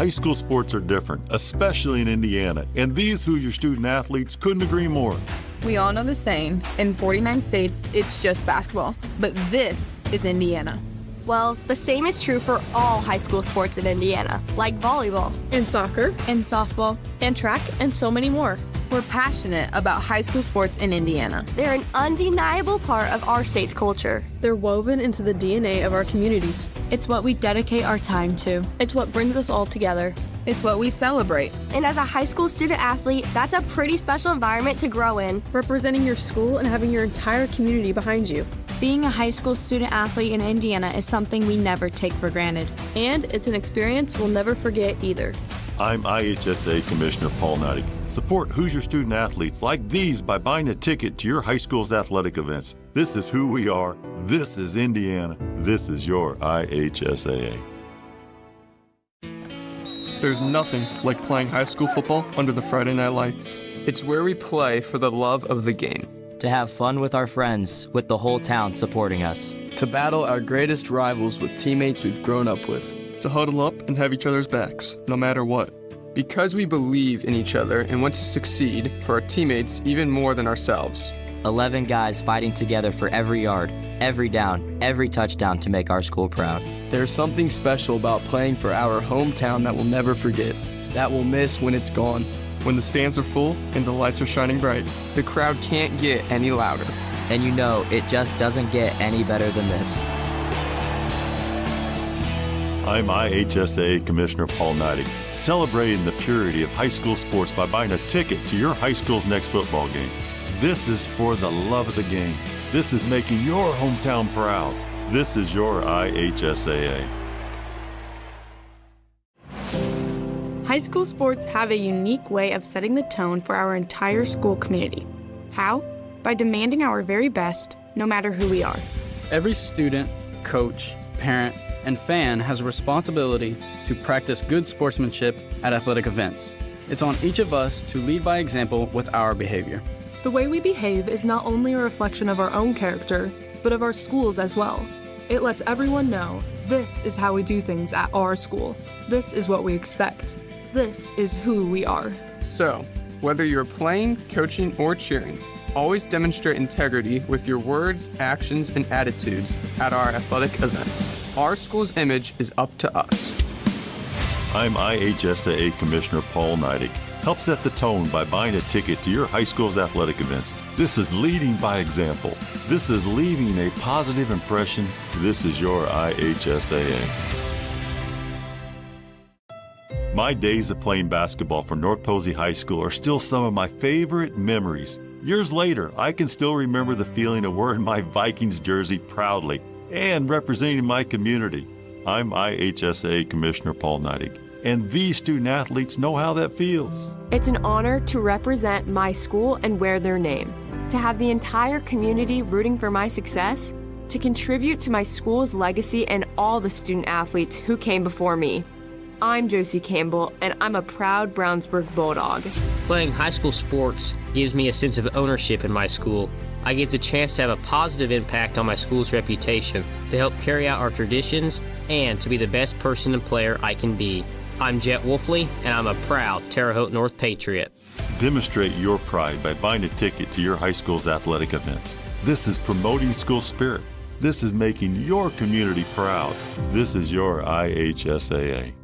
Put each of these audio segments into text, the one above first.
High school sports are different, especially in Indiana, and these Hoosier student athletes couldn't agree more. We all know the saying, in 49 states, it's just basketball. But this is Indiana. Well, the same is true for all high school sports in Indiana, like volleyball, and soccer, and softball, and track, and so many more. We're passionate about high school sports in Indiana. They're an undeniable part of our state's culture. They're woven into the DNA of our communities. It's what we dedicate our time to. It's what brings us all together. It's what we celebrate. And as a high school student athlete, that's a pretty special environment to grow in. Representing your school and having your entire community behind you. Being a high school student athlete in Indiana is something we never take for granted. And it's an experience we'll never forget either. I'm IHSA Commissioner Paul Neidig. Support Hoosier student athletes like these by buying a ticket to your high school's athletic events. This is who we are. This is Indiana. This is your IHSAA. There's nothing like playing high school football under the Friday night lights. It's where we play for the love of the game. To have fun with our friends, with the whole town supporting us. To battle our greatest rivals with teammates we've grown up with. To huddle up and have each other's backs, no matter what. Because we believe in each other and want to succeed for our teammates even more than ourselves. 11 guys fighting together for every yard, every down, every touchdown to make our school proud. There's something special about playing for our hometown that we'll never forget, that we'll miss when it's gone. When the stands are full and the lights are shining bright. The crowd can't get any louder. And you know, it just doesn't get any better than this. I'm IHSA Commissioner Paul Neidig, celebrating the purity of high school sports by buying a ticket to your high school's next football game. This is for the love of the game. This is making your hometown proud. This is your IHSAA. High school sports have a unique way of setting the tone for our entire school community. How? By demanding our very best, no matter who we are. Every student, coach, parent, and fan has a responsibility to practice good sportsmanship at athletic events. It's on each of us to lead by example with our behavior. The way we behave is not only a reflection of our own character, but of our schools as well. It lets everyone know this is how we do things at our school. This is what we expect. This is who we are. So, whether you're playing, coaching, or cheering, always demonstrate integrity with your words, actions, and attitudes at our athletic events. Our school's image is up to us. I'm IHSAA Commissioner Paul Neidig. Help set the tone by buying a ticket to your high school's athletic events. This is leading by example. This is leaving a positive impression. This is your IHSAA. My days of playing basketball for North Posey High School are still some of my favorite memories. Years later, I can still remember the feeling of wearing my Vikings jersey proudly and representing my community. I'm IHSAA Commissioner Paul Neidig, and these student athletes know how that feels. It's an honor to represent my school and wear their name, to have the entire community rooting for my success, to contribute to my school's legacy and all the student athletes who came before me. I'm Josie Campbell, and I'm a proud Brownsburg Bulldog. Playing high school sports gives me a sense of ownership in my school. I get the chance to have a positive impact on my school's reputation, to help carry out our traditions, and to be the best person and player I can be. I'm Jet Wolfley, and I'm a proud Terre Haute North Patriot. Demonstrate your pride by buying a ticket to your high school's athletic events. This is promoting school spirit. This is making your community proud. This is your IHSAA.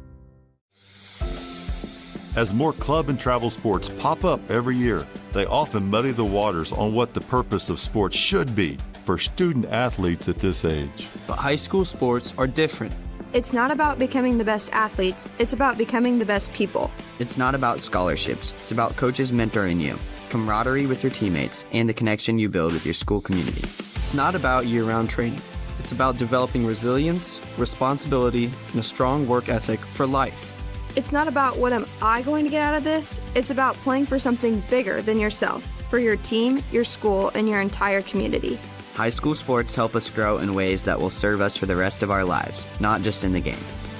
As more club and travel sports pop up every year, they often muddy the waters on what the purpose of sports should be for student athletes at this age. But high school sports are different. It's not about becoming the best athletes, it's about becoming the best people. It's not about scholarships, it's about coaches mentoring you, camaraderie with your teammates, and the connection you build with your school community. It's not about year-round training. It's about developing resilience, responsibility, and a strong work ethic for life. It's not about what am I going to get out of this, it's about playing for something bigger than yourself, for your team, your school, and your entire community. High school sports help us grow in ways that will serve us for the rest of our lives, not just in the game.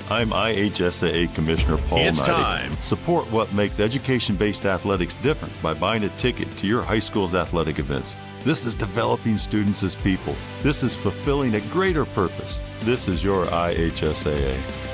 I'm IHSAA Commissioner Paul Neidig. It's time. Support what makes education-based athletics different by buying a ticket to your high school's athletic events. This is developing students as people. This is fulfilling a greater purpose. This is your IHSAA.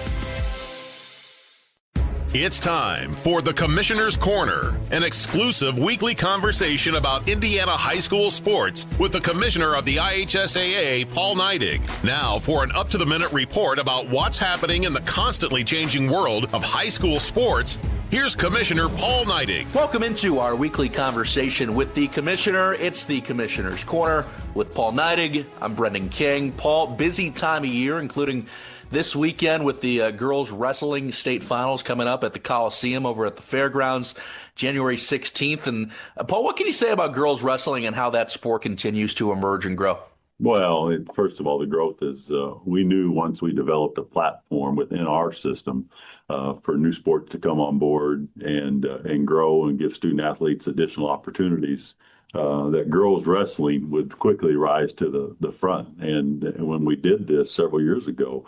It's time for the Commissioner's Corner, an exclusive weekly conversation about Indiana high school sports with the Commissioner of the IHSAA, Paul Neidig. Now for an up-to-the-minute report about what's happening in the constantly changing world of high school sports, here's Commissioner Paul Neidig. Welcome into our weekly conversation with the Commissioner. It's the Commissioner's Corner with Paul Neidig. I'm Brendan King. Paul, busy time of year, including this weekend with the girls wrestling state finals coming up at the Coliseum over at the Fairgrounds, January 16th. And Paul, what can you say about girls wrestling and how that sport continues to emerge and grow? Well, first of all, the growth is we knew once we developed a platform within our system for new sports to come on board and grow and give student athletes additional opportunities, that girls wrestling would quickly rise to the front. And when we did this several years ago,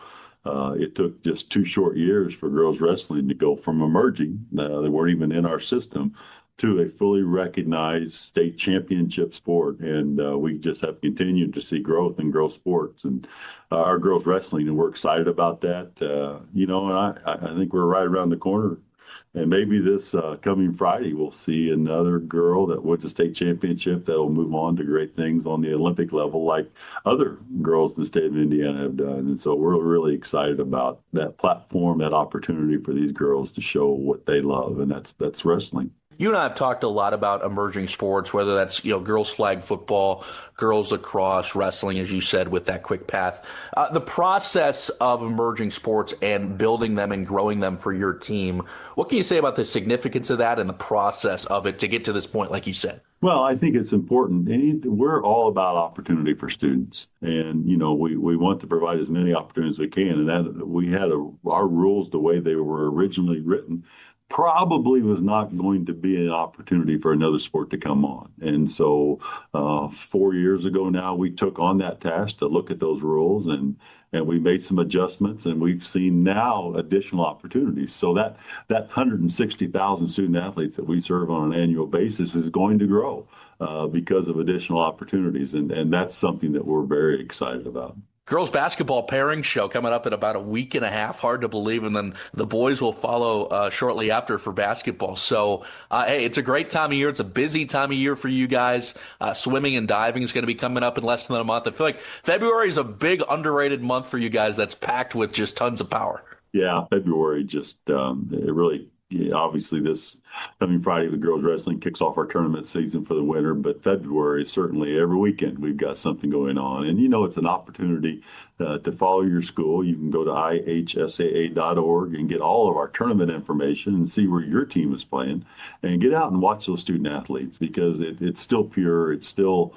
it took just 2 short years for girls wrestling to go from emerging, they weren't even in our system, to a fully recognized state championship sport. And we just have continued to see growth in girls sports and our girls wrestling, and we're excited about that. And I think we're right around the corner. And maybe this coming Friday, we'll see another girl that wins the state championship that will move on to great things on the Olympic level like other girls in the state of Indiana have done. And so we're really excited about that platform, that opportunity for these girls to show what they love, and that's wrestling. You and I have talked a lot about emerging sports, whether that's, girls flag football, girls lacrosse, wrestling, as you said, with that quick path. The process of emerging sports and building them and growing them for your team, what can you say about the significance of that and the process of it to get to this point, like you said? Well, I think it's important. We're all about opportunity for students. And, we want to provide as many opportunities as we can. And that we had our rules, the way they were originally written, probably was not going to be an opportunity for another sport to come on. And so 4 years ago now, we took on that task to look at those rules and we made some adjustments, and we've seen now additional opportunities. So that 160,000 student athletes that we serve on an annual basis is going to grow because of additional opportunities. And that's something that we're very excited about. Girls basketball pairing show coming up in about a week and a half. Hard to believe. And then the boys will follow shortly after for basketball. So, hey, it's a great time of year. It's a busy time of year for you guys. Swimming and diving is going to be coming up in less than a month. I feel like February is a big underrated month for you guys that's packed with just tons of power. Yeah, February just it really obviously this coming Friday, the girls wrestling kicks off our tournament season for the winter, but February, certainly every weekend we've got something going on. And, it's an opportunity to follow your school. You can go to ihsaa.org and get all of our tournament information and see where your team is playing and get out and watch those student athletes, because it's still pure. It's still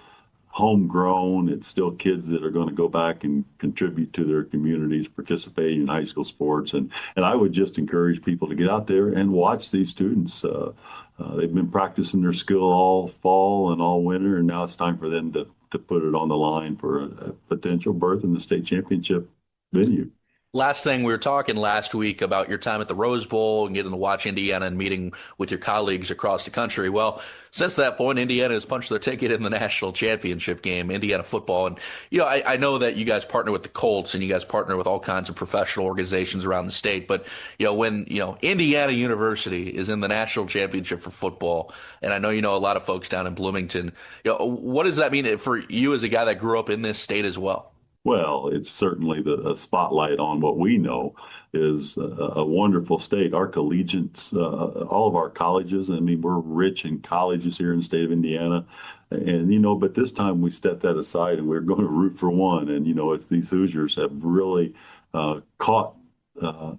homegrown. It's still kids that are going to go back and contribute to their communities, participating in high school sports. And I would just encourage people to get out there and watch these students. They've been practicing their skill all fall and all winter, and now it's time for them to put it on the line for a potential berth in the state championship venue. Last thing, we were talking last week about your time at the Rose Bowl and getting to watch Indiana and meeting with your colleagues across the country. Well, since that point, Indiana has punched their ticket in the national championship game, Indiana football. And, I know that you guys partner with the Colts and you guys partner with all kinds of professional organizations around the state. But, when, Indiana University is in the national championship for football, and I know a lot of folks down in Bloomington, what does that mean for you as a guy that grew up in this state as well? Well, it's certainly the spotlight on what we know is a wonderful state. Our collegiates, all of our colleges, we're rich in colleges here in the state of Indiana. And, but this time we stepped that aside and we're going to root for one. And, it's these Hoosiers have really caught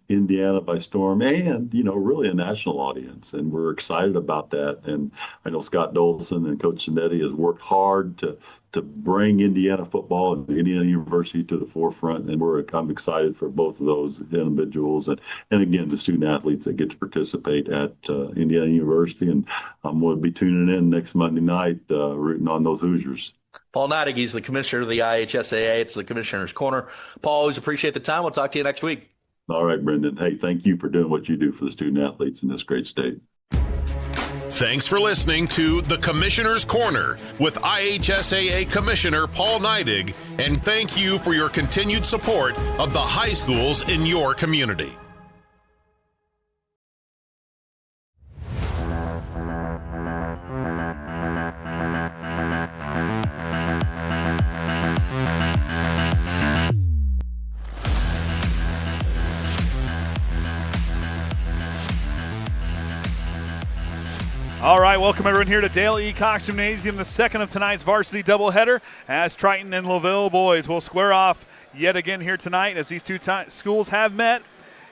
Indiana by storm and, really a national audience. And we're excited about that. And I know Scott Dolson and Coach Cinetti has worked hard to bring Indiana football and Indiana University to the forefront. And I'm excited for both of those individuals and again, the student athletes that get to participate at Indiana University. And I'm going to be tuning in next Monday night, rooting on those Hoosiers. Paul Neidig, he's the commissioner of the IHSAA. It's the Commissioner's Corner. Paul, always appreciate the time. We'll talk to you next week. All right, Brendan. Hey, thank you for doing what you do for the student athletes in this great state. Thanks for listening to the Commissioner's Corner with IHSAA Commissioner Paul Neidig, and thank you for your continued support of the high schools in your community. All right, welcome everyone here to Dale E. Cox Gymnasium, the second of tonight's varsity doubleheader, as Triton and LaVille boys will square off yet again here tonight, as these two schools have met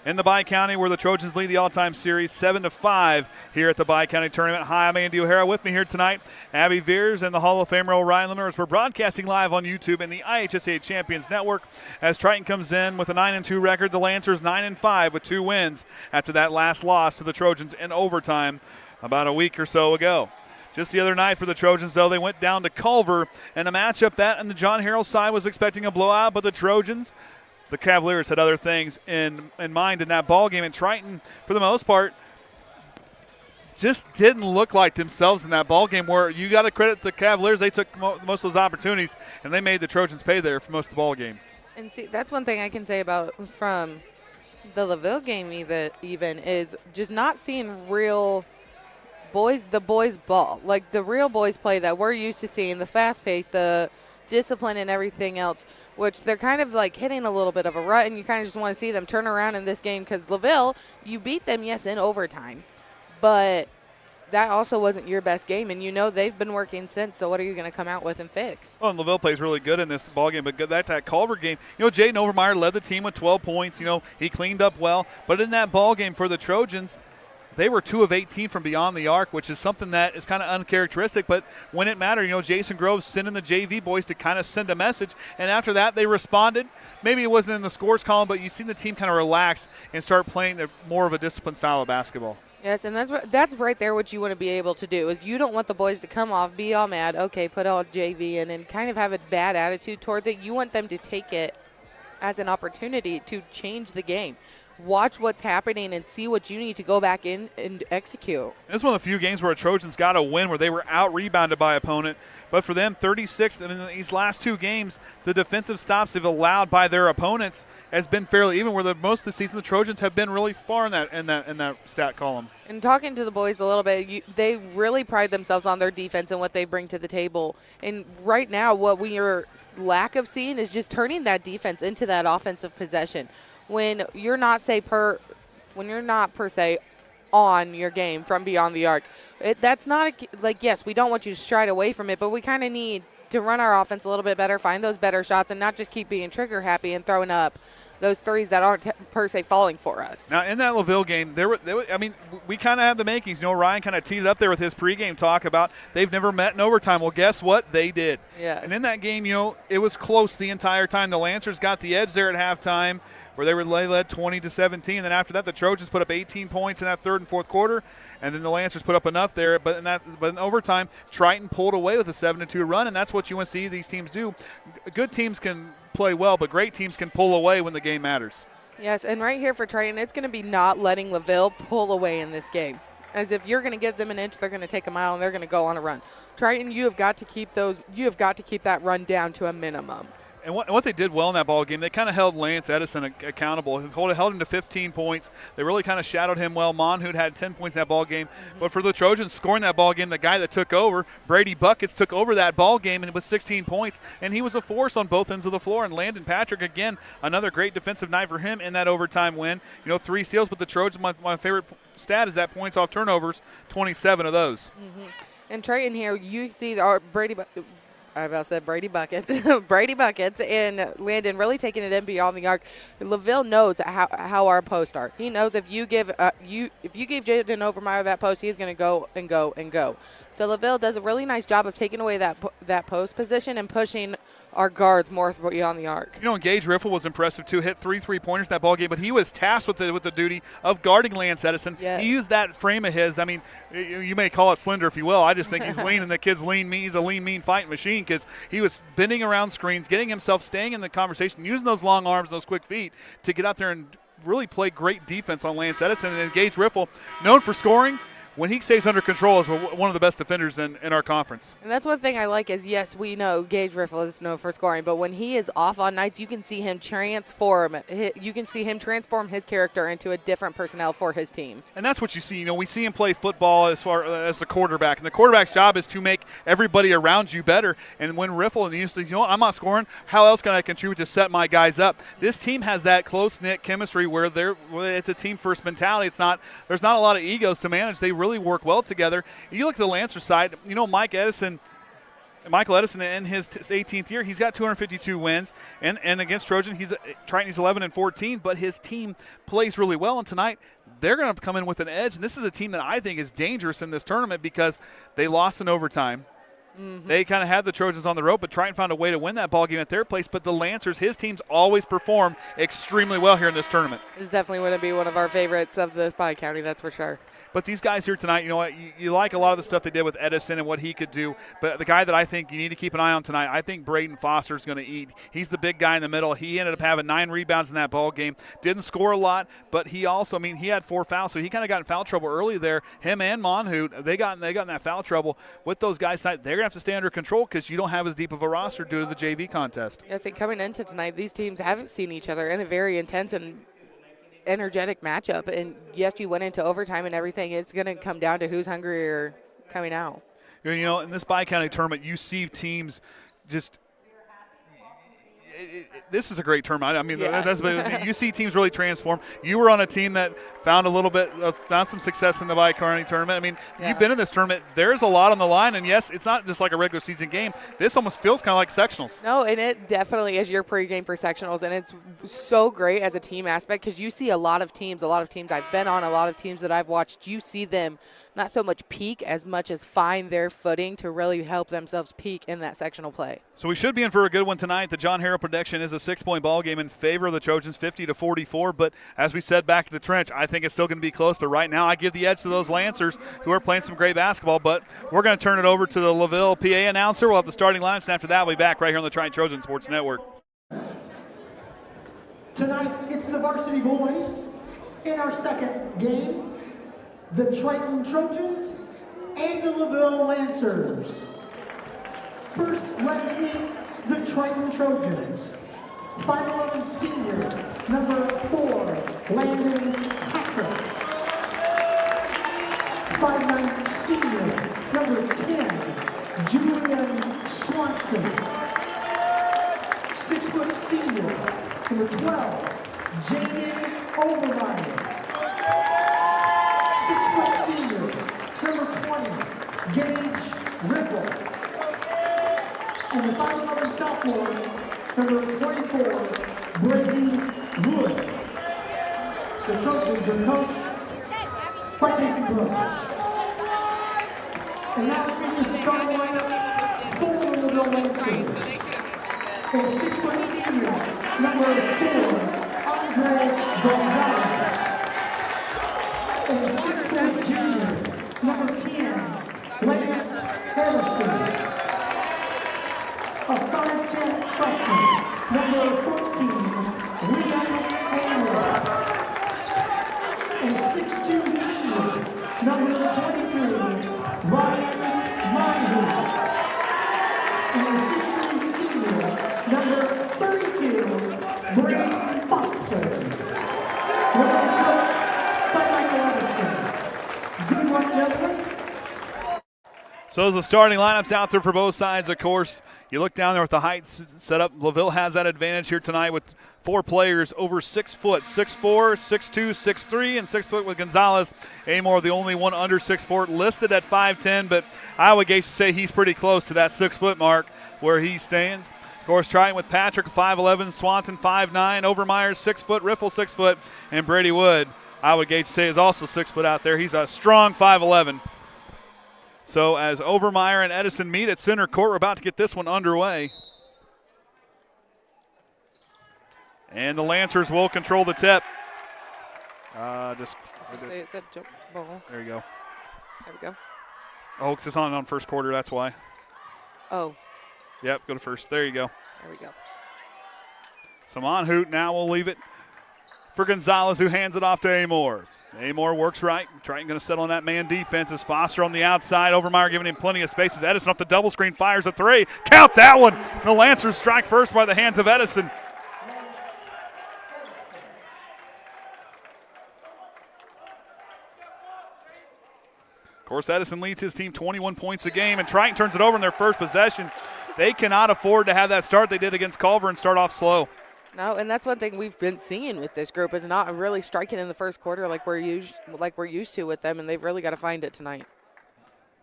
in the Bi-County, where the Trojans lead the all-time series 7-5 here at the Bi-County Tournament. Hi, I'm Andy O'Hara. With me here tonight, Abby Veers and the Hall of Famer Ryan Lemers. We're broadcasting live on YouTube and the IHSA Champions Network as Triton comes in with a 9-2 record. The Lancers 9-5 with 2 wins after that last loss to the Trojans in overtime about a week or so ago. Just the other night for the Trojans, though, they went down to Culver in a matchup that on the John Harrell side was expecting a blowout, but the Trojans, the Cavaliers, had other things in mind in that ball game. And Triton, for the most part, just didn't look like themselves in that ball game, where you got to credit the Cavaliers. They took most of those opportunities, and they made the Trojans pay there for most of the ball game. And see, that's one thing I can say about from the LaVille game even is just not seeing real – the boys ball, like the real boys play that we're used to seeing, the fast pace, the discipline and everything else, which they're kind of like hitting a little bit of a rut, and you kind of just want to see them turn around in this game, because LaVille, you beat them, yes, in overtime, but that also wasn't your best game, and you know they've been working since, so what are you going to come out with and fix? Well, and LaVille plays really good in this ball game, but that Culver game, Jaden Overmeyer led the team with 12 points. He cleaned up well, but in that ball game for the Trojans, they were 2 of 18 from beyond the arc, which is something that is kind of uncharacteristic. But when it mattered, Jason Groves sending the JV boys to kind of send a message. And after that, they responded. Maybe it wasn't in the scores column, but you've seen the team kind of relax and start playing more of a disciplined style of basketball. Yes, and that's right there what you want to be able to do, is you don't want the boys to come off, be all mad, okay, put all JV in, and kind of have a bad attitude towards it. You want them to take it as an opportunity to change the game. Watch what's happening and see what you need to go back in and execute. It's one of the few games where the Trojans got a win, where they were out-rebounded by opponent. But for them, 36, in these last 2 games, the defensive stops they've allowed by their opponents has been fairly even, where most of the season the Trojans have been really far in that stat column. And talking to the boys a little bit, they really pride themselves on their defense and what they bring to the table. And right now, what we are lack of seeing is just turning that defense into that offensive possession. When you're not per se on your game from beyond the arc, that's not yes, we don't want you to stride away from it, but we kind of need to run our offense a little bit better, find those better shots, and not just keep being trigger happy and throwing up those threes that aren't per se falling for us. Now, in that LaVille game, we kind of have the makings. Ryan kind of teed it up there with his pregame talk about they've never met in overtime. Well, guess what? They did. Yes. And in that game, it was close the entire time. The Lancers got the edge there at halftime, where they led 20-17. And then after that, the Trojans put up 18 points in that third and fourth quarter, and then the Lancers put up enough there. But in overtime, Triton pulled away with a 7-2 run, and that's what you want to see these teams do. Good teams can play well, but great teams can pull away when the game matters. Yes, and right here for Triton, it's going to be not letting LaVille pull away in this game. As if you're going to give them an inch, they're going to take a mile, and they're going to go on a run. Triton, you have got to keep that run down to a minimum. And what they did well in that ball game, they kind of held Lance Edison accountable, held him to 15 points. They really kind of shadowed him well. Monhood had 10 points in that ball game. Mm-hmm. But for the Trojans scoring that ball game, the guy that took over, Brady Buckets, took over that ball game and with 16 points, and he was a force on both ends of the floor. And Landon Patrick, again, another great defensive night for him in that overtime win. 3 steals, but the Trojans, my favorite stat is that points off turnovers, 27 of those. Mm-hmm. And Triton here, you see Brady Buckets. Brady Buckets and Landon really taking it in beyond the arc. LaVille knows how our posts are. He knows if you give Jaden Overmeyer that post, he's going to go and go and go. So LaVille does a really nice job of taking away that post position and pushing our guards more beyond the arc. Gage Riffle was impressive too. Hit 3 3-pointers in that ball game, but he was tasked with the duty of guarding Lance Edison. Yes. He used that frame of his. I mean, you may call it slender if you will. I just think he's lean, and the kid's lean. He's a lean, mean fighting machine, because he was bending around screens, getting himself, staying in the conversation, using those long arms, those quick feet to get out there and really play great defense on Lance Edison. And Gage Riffle, known for scoring, when he stays under control, is one of the best defenders in our conference. And that's one thing I like is, yes, we know Gage Riffle is known for scoring, but when he is off on nights, you can see him transform. You can see him transform his character into a different personnel for his team. And that's what you see. We see him play football as far as the quarterback, and the quarterback's job is to make everybody around you better. And when Riffle, and you say, I'm not scoring, how else can I contribute to set my guys up? This team has that close-knit chemistry where it's a team-first mentality. There's not a lot of egos to manage. They really really work well together. You look at the Lancer side, Michael Edison in his 18th year, he's got 252 wins, and against Triton, he's 11-14, but his team plays really well, and tonight they're going to come in with an edge, and this is a team that I think is dangerous in this tournament because they lost in overtime. Mm-hmm. They kind of had the Trojans on the rope, but Triton found a way to win that ball game at their place. But the Lancers, his teams always perform extremely well here in this tournament. This definitely wouldn't be one of our favorites of the Bi-County, that's for sure. But these guys here tonight, you know what, you like a lot of the stuff they did with Edison and what he could do. But the guy that I think you need to keep an eye on tonight, I think Braden Foster is going to eat. He's the big guy in the middle. He ended up having 9 rebounds in that ball game. Didn't score a lot, but he also, he had 4 fouls, so he kind of got in foul trouble early there. Him and Monhoot, they got in that foul trouble. With those guys tonight, they're going to have to stay under control because you don't have as deep of a roster due to the JV contest. Yes, coming into tonight, these teams haven't seen each other in a very intense and energetic matchup, and yes, you went into overtime and everything. It's going to come down to who's hungrier coming out. In this Bi-County tournament, you see teams just this is a great tournament. You see teams really transform. You were on a team that found some success in the Bi-County tournament. You've been in this tournament. There's a lot on the line, and yes, it's not just like a regular season game. This almost feels kind of like sectionals. No, and it definitely is your pregame for sectionals, and it's so great as a team aspect because you see a lot of teams I've been on, a lot of teams that I've watched, you see them not so much peak as much as find their footing to really help themselves peak in that sectional play. So we should be in for a good one tonight. The John Harrell prediction is a 6-point ball game in favor of the Trojans, 50-44. But as we said back at the trench, I think it's still going to be close. But right now I give the edge to those Lancers who are playing some great basketball. But we're going to turn it over to the LaVille PA announcer. We'll have the starting lineups, and after that we'll be back right here on the Triton Trojan Sports Network. Tonight it's the Varsity boys in our second game. The Triton Trojans and the LaVille Lancers. First, let's meet the Triton Trojans. 5'11" senior, number 4, Landon Patrick. 5'9" senior, number 10, Julian Swanson. 6' senior, number 12, Jaden Overmeyer. 6' senior, number 20, Gage Ripple. And the 5'11" sophomore, number 24, Brady Wood. The Trojans are coached by Jason Brooks. And now in the starting lineup for the LaVille Lancers. A 6' senior, number 4, Andre Gonzalez. A 6' junior, number 10, Lance Edison. A 5'10" freshman, number 14, Liam Hayward. A 6'2" senior, number 23, Ryan Monhoot. And a 6'3" senior, number 32, Braden Foster. Coached by Michael Edison. Good luck, gentlemen. So as the starting lineups out there for both sides, of course, you look down there with the height set up. LaVille has that advantage here tonight with 4 players over 6 foot, 6'4", 6'2", 6'3", and 6 foot with Gonzalez. Amor, the only one under 6'4", listed at 5'10", but I would gauge to say he's pretty close to that 6 foot mark where he stands. Of course, Triton with Patrick, 5'11", Swanson, 5'9", Overmeyer, 6 foot, Riffle, 6 foot, and Brady Wood, I would gauge to say, is also 6 foot out there. He's a strong 5'11". So as Overmeyer and Edison meet at center court, we're about to get this one underway. And the Lancers will control the tip. There you go. There we go. Oh, because it's on first quarter, that's why. Oh. Yep, go to first. There you go. There we go. So Monhoot now will leave it for Gonzalez, who hands it off to Amor. Amor works right. Triton going to settle on that man defense as Foster on the outside. Overmeyer giving him plenty of spaces. Edison off the double screen, fires a 3. Count that one. The Lancers strike first by the hands of Edison. Of course, Edison leads his team 21 points a game, and Triton turns it over in their first possession. They cannot afford to have that start they did against Culver and start off slow. No, and that's one thing we've been seeing with this group is not really striking in the first quarter like we're used to with them, and they've really got to find it tonight.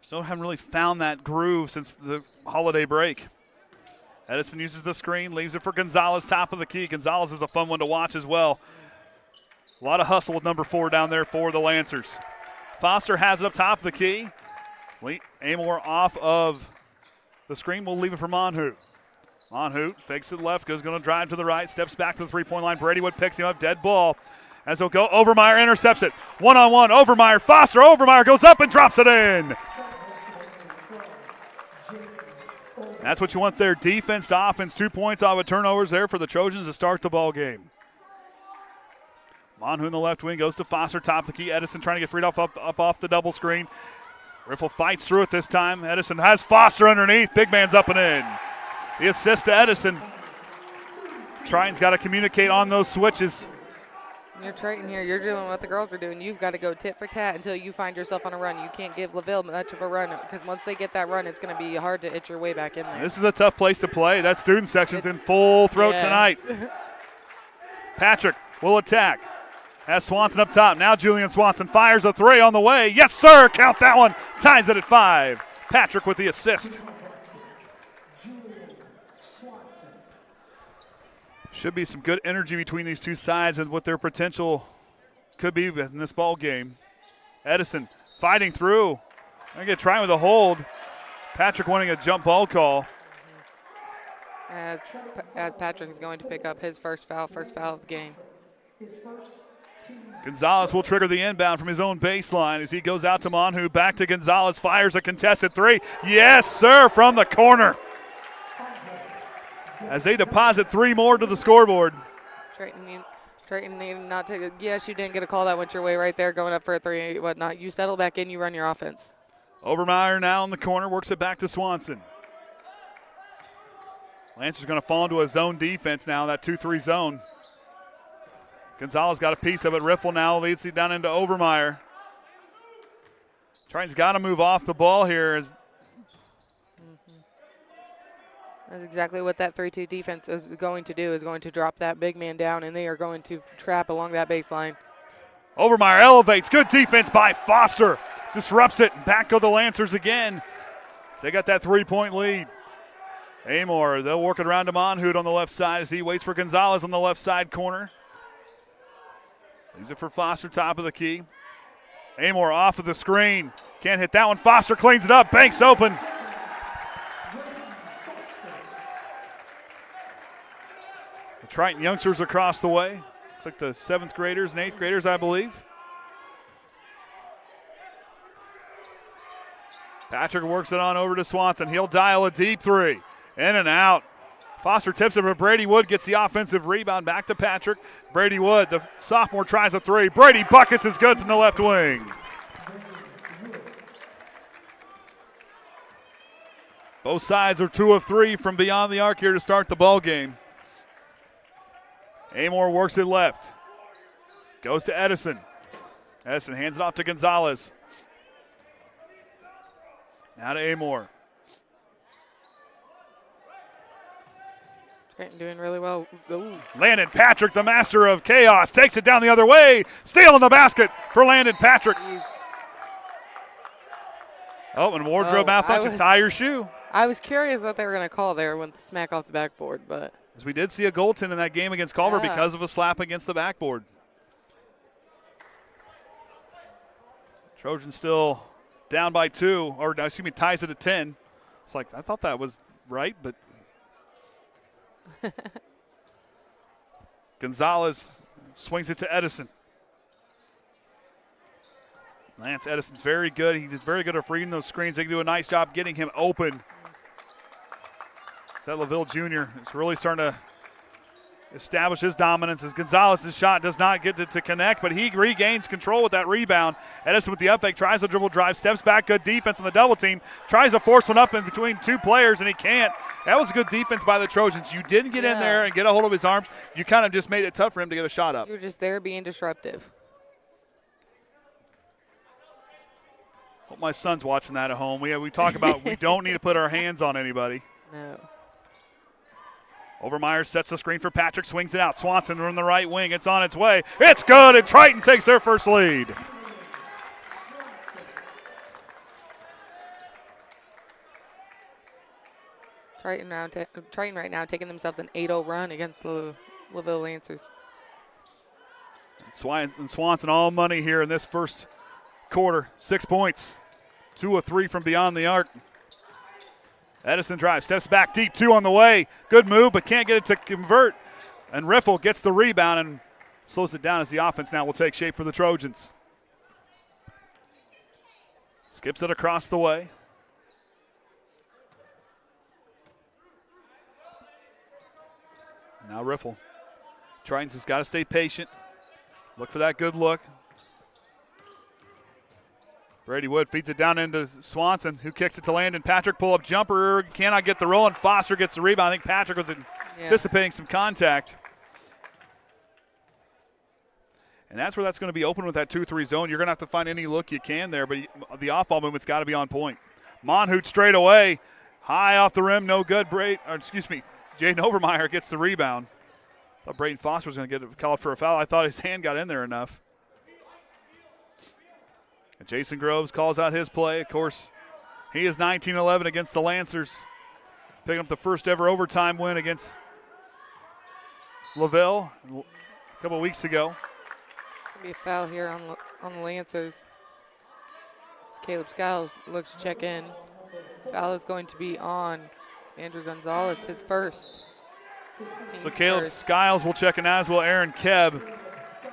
Still haven't really found that groove since the holiday break. Edison uses the screen, leaves it for Gonzalez, top of the key. Gonzalez is a fun one to watch as well. A lot of hustle with number 4 down there for the Lancers. Foster has it up top of the key. Amor off of the screen. We'll leave it for Monhoot. Monhoot fakes it left, going to drive to the right, steps back to the three-point line. Brady Wood picks him up, dead ball. As he'll go, Overmeyer intercepts it. One-on-one, Overmeyer, Foster. Overmeyer goes up and drops it in. That's what you want there, defense to offense. 2 points off of turnovers there for the Trojans to start the ball game. Monhoot in the left wing goes to Foster, top of the key. Edison trying to get freed up off the double screen. Riffle fights through it this time. Edison has Foster underneath. Big man's up and in. The assist to Edison. Triton's got to communicate on those switches. You're Triton here. You're doing what the girls are doing. You've got to go tit for tat until you find yourself on a run. You can't give LaVille much of a run because once they get that run, it's going to be hard to itch your way back in there. This is a tough place to play. That student section's in full throat tonight. Patrick will attack. Has Swanson up top. Now Julian Swanson fires a 3 on the way. Yes, sir. Count that one. Ties it at 5. Patrick with the assist. Should be some good energy between these two sides and what their potential could be in this ball game. Edison fighting through. They're going to try with a hold. Patrick wanting a jump ball call. As Patrick is going to pick up his first foul of the game. Gonzalez will trigger the inbound from his own baseline as he goes out to Monhoot. Back to Gonzalez, fires a contested 3. Yes, sir, from the corner. As they deposit 3 more to the scoreboard. Triton need not to. Yes, you didn't get a call that went your way right there, going up for a 3, whatnot. You settle back in, you run your offense. Overmeyer now in the corner, works it back to Swanson. Lancer's going to fall into a zone defense now, that 2-3 zone. Gonzalez got a piece of it. Riffle now leads it down into Overmeyer. Triton's got to move off the ball here. That's exactly what that 3-2 defense is going to do, is going to drop that big man down, and they are going to trap along that baseline. Overmeyer elevates. Good defense by Foster. Disrupts it. Back go the Lancers again. So they got that 3-point lead. Amor, they'll work it around to Monhoot on the left side as he waits for Gonzalez on the left side corner. Leaves it for Foster, top of the key. Amor off of the screen. Can't hit that one. Foster cleans it up. Banks open. The Triton youngsters across the way. Looks like the 7th graders and 8th graders, I believe. Patrick works it on over to Swanson. He'll dial a deep 3. In and out. Foster tips it, but Brady Wood gets the offensive rebound. Back to Patrick. Brady Wood, the sophomore, tries a 3. Brady buckets is good from the left wing. Both sides are 2 of 3 from beyond the arc here to start the ball game. Amor works it left. Goes to Edison. Edison hands it off to Gonzalez. Now to Amor. Triton doing really well. Ooh. Landon Patrick, the master of chaos, takes it down the other way. Steal in the basket for Landon Patrick. Oh, and wardrobe malfunction. Tie your shoe. I was curious what they were going to call there when the smack off the backboard, but. As we did see a goaltend in that game against Culver because of a slap against the backboard. Trojans still down by 2, or excuse me, ties it at 10. It's like, I thought that was right, but. Gonzalez swings it to Edison. Lance Edison's very good. He's very good at reading those screens. They can do a nice job getting him open. That LaVille Jr. is really starting to establish his dominance as Gonzalez's shot does not get to connect, but he regains control with that rebound. Edison with the up fake, tries a dribble drive, steps back, good defense on the double team, tries to force one up in between 2 players, and he can't. That was good defense by the Trojans. You didn't get in there and get a hold of his arms. You kind of just made it tough for him to get a shot up. You're just there being disruptive. Hope my son's watching that at home. We talk about we don't need to put our hands on anybody. No. Overmeyer sets the screen for Patrick, swings it out. Swanson from the right wing. It's on its way. It's good, and Triton takes their first lead. Triton right now taking themselves an 8-0 run against the LaVille Lancers. And Swanson all money here in this first quarter. 6 points. 2 of 3 from beyond the arc. Edison drives, steps back deep, 2 on the way. Good move, but can't get it to convert. And Riffle gets the rebound and slows it down as the offense now will take shape for the Trojans. Skips it across the way. Now Riffle. Triton's has got to stay patient. Look for that good look. Brady Wood feeds it down into Swanson, who kicks it to Landon. Patrick pull-up jumper, cannot get the roll, and Foster gets the rebound. I think Patrick was anticipating some contact. And that's where that's going to be open with that 2-3 zone. You're going to have to find any look you can there, but the off-ball movement's got to be on point. Monhoot straight away, high off the rim, no good. Jaden Overmeyer gets the rebound. I thought Braden Foster was going to get called for a foul. I thought his hand got in there enough. And Jason Groves calls out his play. Of course, he is 19-11 against the Lancers, picking up the first ever overtime win against LaVille a couple weeks ago. Be a foul here on the Lancers. As Caleb Skiles looks to check in. Foul is going to be on Andrew Gonzalez, his first. So Caleb Skiles will check in, as will Aaron Kebb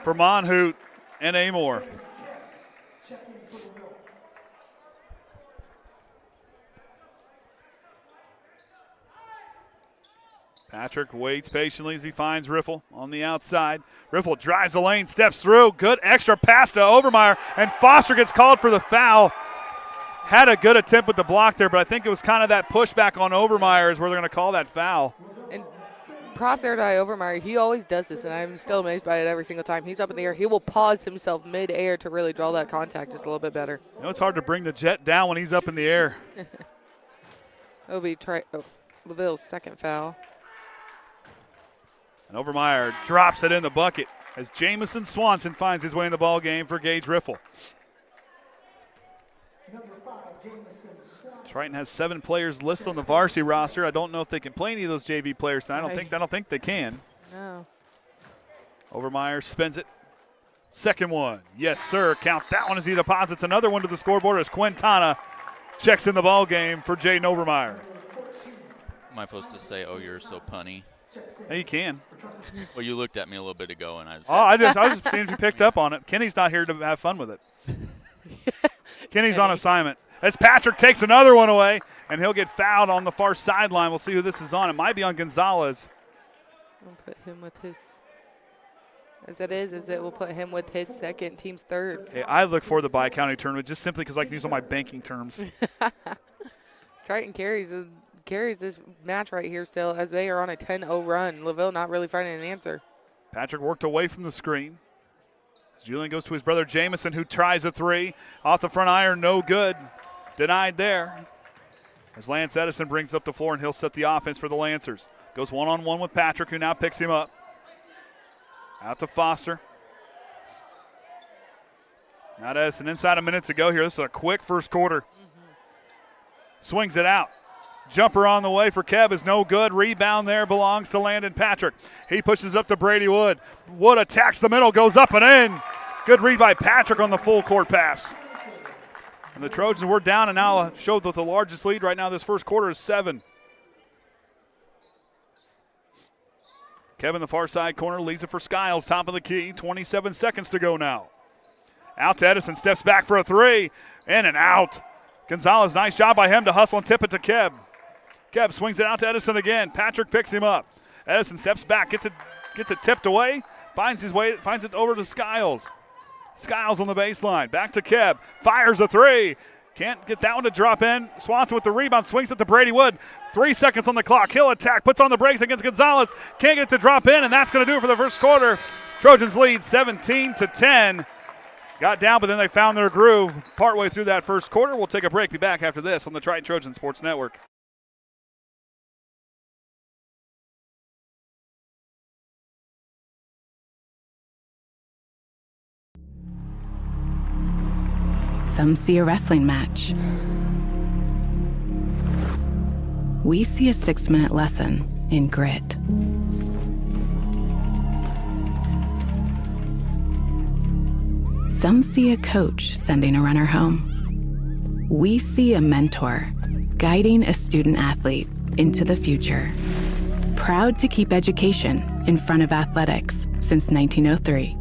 for Monhoot and Amore. Patrick waits patiently as he finds Riffle on the outside. Riffle drives the lane, steps through. Good extra pass to Overmeyer, and Foster gets called for the foul. Had a good attempt with the block there, but I think it was kind of that pushback on Overmeyer is where they're going to call that foul. And props there to Overmeyer. He always does this, and I'm still amazed by it every single time. He's up in the air. He will pause himself mid-air to really draw that contact just a little bit better. You know, it's hard to bring the jet down when he's up in the air. It'll be LaVille's second foul. And Overmeyer drops it in the bucket as Jamison Swanson finds his way in the ball game for Gage Riffle. Triton has 7 players listed on the varsity roster. I don't know if they can play any of those JV players tonight. I don't think they can. No. Overmeyer spins it. Second one. Yes, sir. Count that one as he deposits another one to the scoreboard as Quintana checks in the ball game for Jaden Overmeyer. Am I supposed to say, oh, you're so punny? Hey, you can. Well, you looked at me a little bit ago, and I was. I was just seeing if you picked up on it. Kenny's not here to have fun with it. Kenny's on assignment. As Patrick takes another one away, and he'll get fouled on the far sideline. We'll see who this is on. It might be on Gonzalez. We'll put him with his. We'll put him with his second, team's third. Hey, I look for the bi-county tournament just simply because I can use all my banking terms. Triton carries this match right here still as they are on a 10-0 run. LaVille not really finding an answer. Patrick worked away from the screen. Julian goes to his brother Jamison, who tries a 3. Off the front iron, no good. Denied there. As Lance Edison brings up the floor, and he'll set the offense for the Lancers. Goes one-on-one with Patrick, who now picks him up. Out to Foster. Now Edison inside a minute to go here. This is a quick first quarter. Swings it out. Jumper on the way for Keb is no good. Rebound there belongs to Landon Patrick. He pushes up to Brady Wood. Wood attacks the middle, goes up and in. Good read by Patrick on the full court pass. And the Trojans were down and now show that the largest lead right now this first quarter is 7. Kevin, the far side corner, leaves it for Skiles, top of the key. 27 seconds to go now. Out to Edison, steps back for a 3. In and out. Gonzalez, nice job by him to hustle and tip it to Keb. Keb swings it out to Edison again. Patrick picks him up. Edison steps back, gets it tipped away, finds it over to Skiles. Skiles on the baseline, back to Keb, fires a 3. Can't get that one to drop in. Swanson with the rebound, swings it to Brady Wood. 3 seconds on the clock. He'll attack, puts on the brakes against Gonzalez. Can't get it to drop in, and that's going to do it for the first quarter. Trojans lead 17-10. Got down, but then they found their groove partway through that first quarter. We'll take a break. Be back after this on the Triton Trojan Sports Network. Some see a wrestling match. We see a 6-minute lesson in grit. Some see a coach sending a runner home. We see a mentor guiding a student athlete into the future. Proud to keep education in front of athletics since 1903.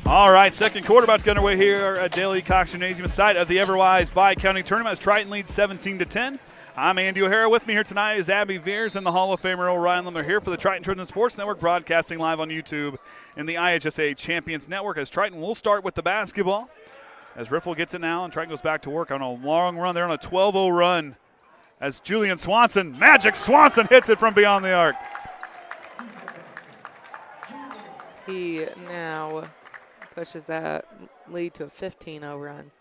All right, second quarter about to get underway here at Dale E. Cox Gymnasium, site of the Everwise Bi-County Tournament as Triton leads 17-10. I'm Andy O'Hara. With me here tonight is Abby Veers and the Hall of Famer Orion Lim. They're here for the Triton Trojan Sports Network, broadcasting live on YouTube and the IHSA Champions Network. As Triton will start with the basketball, as Riffle gets it now, and Triton goes back to work on a long run. They're on a 12-0 run as Julian Swanson, Magic Swanson, hits it from beyond the arc. He now pushes that lead to a 15-0 run.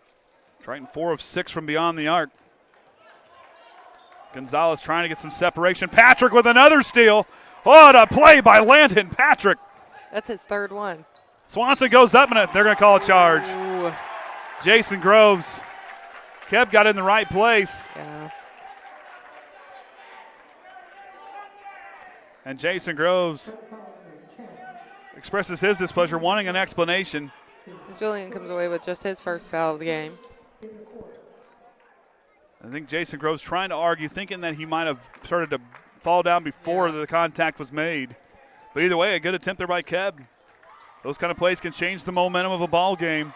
Triton 4 of 6 from beyond the arc. Gonzalez trying to get some separation. Patrick with another steal. What a play by Landon Patrick. That's his third one. Swanson goes up, and they're going to call a charge. Ooh. Jason Groves. Kev got in the right place. Yeah. And Jason Groves expresses his displeasure, wanting an explanation. Julian comes away with just his first foul of the game. I think Jason Groves trying to argue, thinking that he might have started to fall down before the contact was made. But either way, a good attempt there by Keb. Those kind of plays can change the momentum of a ball game.